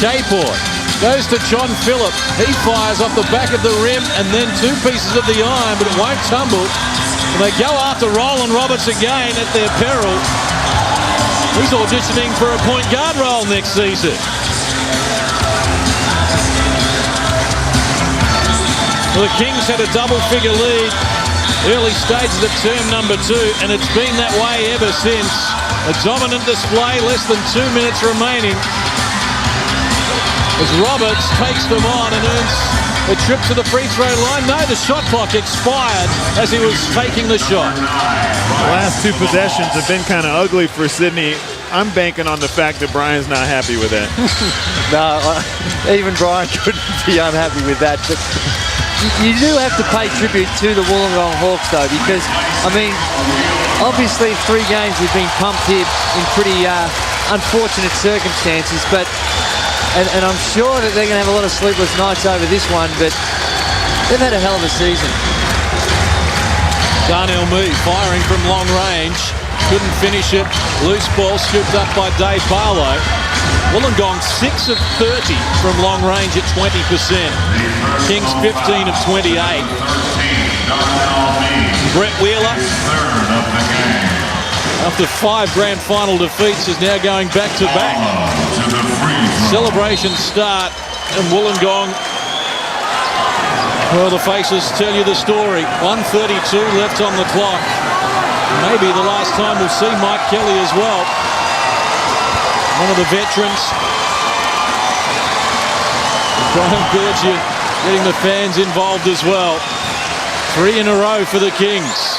Caporn goes to John Phillip. He fires off the back of the rim and then two pieces of the iron, but it won't tumble. And they go after Roland Roberts again at their peril. He's auditioning for a point guard role next season. Well, the Kings had a double-figure lead early stages of term number 2, and it's been that way ever since. A dominant display, less than 2 minutes remaining, as Roberts takes them on and earns a trip to the free throw line. No, the shot clock expired as he was taking the shot. The last two possessions have been kind of ugly for Sydney. I'm banking on the fact that Brian's not happy with that. No, even Brian couldn't be unhappy with that. But you do have to pay tribute to the Wollongong Hawks, though, because, I mean, obviously 3 games we've been pumped here in pretty unfortunate circumstances, but and I'm sure that they're going to have a lot of sleepless nights over this one, but they've had a hell of a season. Darnell Mee firing from long range. Couldn't finish it. Loose ball scooped up by Dave Barlow. Wollongong 6 of 30 from long range at 20%. Kings 15 of 28. Brett Wheeler, after 5 grand final defeats, is now going back-to-back. Celebrations start, and Wollongong, well, the faces tell you the story. 1:32 left on the clock. Maybe the last time we'll see Mike Kelly as well. One of the veterans. Brian Gurgia getting the fans involved as well. 3 in a row for the Kings.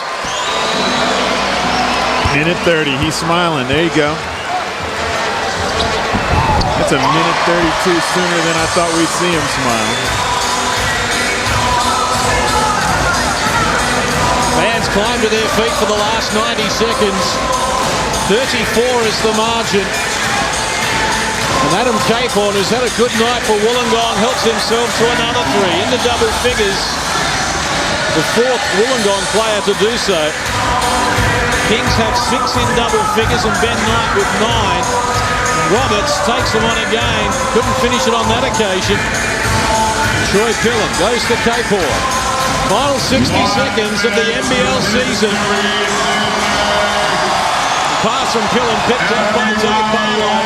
Minute 30, he's smiling. There you go. That's a minute 32 sooner than I thought we'd see him smile. Fans climb to their feet for the last 90 seconds. 34 is the margin. And Adam Caporn, who's had a good night for Wollongong, helps himself to another 3 into double figures. The 4th Wollongong player to do so. Kings have 6 in double figures and Ben Knight with 9. Roberts takes them on again. Couldn't finish it on that occasion. Troy Pilon goes to Caporn. Final 60 seconds of the NBL season. Pass from Pilon picked up by Dave Barlow.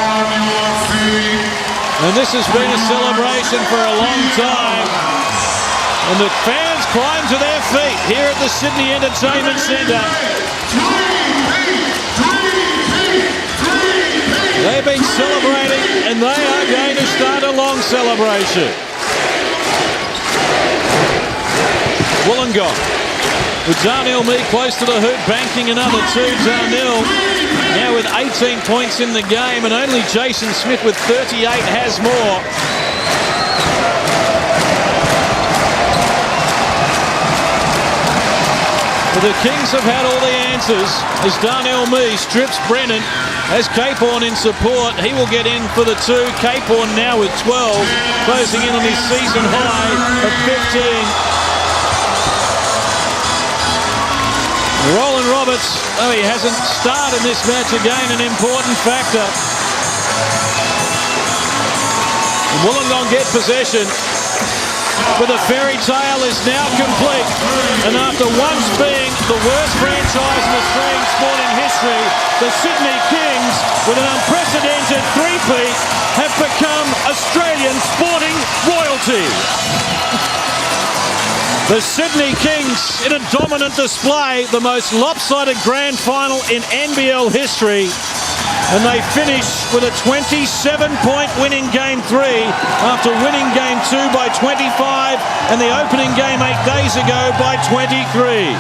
And this has been a celebration for a long time. And the fans climb to their feet here at the Sydney Entertainment Centre. They've been celebrating, and they are going to start a long celebration. Wollongong with Darnell Mee close to the hoop, banking another 2. Darnell now with 18 points in the game, and only Jason Smith with 38 has more. But the Kings have had all the answers as Darnell Mee strips Brennan. Has Caporn in support. He will get in for the 2. Caporn now with 12, closing in on his season high of 15. Roland Roberts, though he hasn't started this match, again an important factor. And Wollongong get possession. But the fairy tale is now complete. And after once being the worst franchise in Australian sporting history, the Sydney Kings, with an unprecedented 3-peat, have become Australian sporting royalty. The Sydney Kings, in a dominant display, the most lopsided grand final in NBL history. And they finish with a 27-point winning Game 3 after winning Game 2 by 25 and the opening game 8 days ago by 23.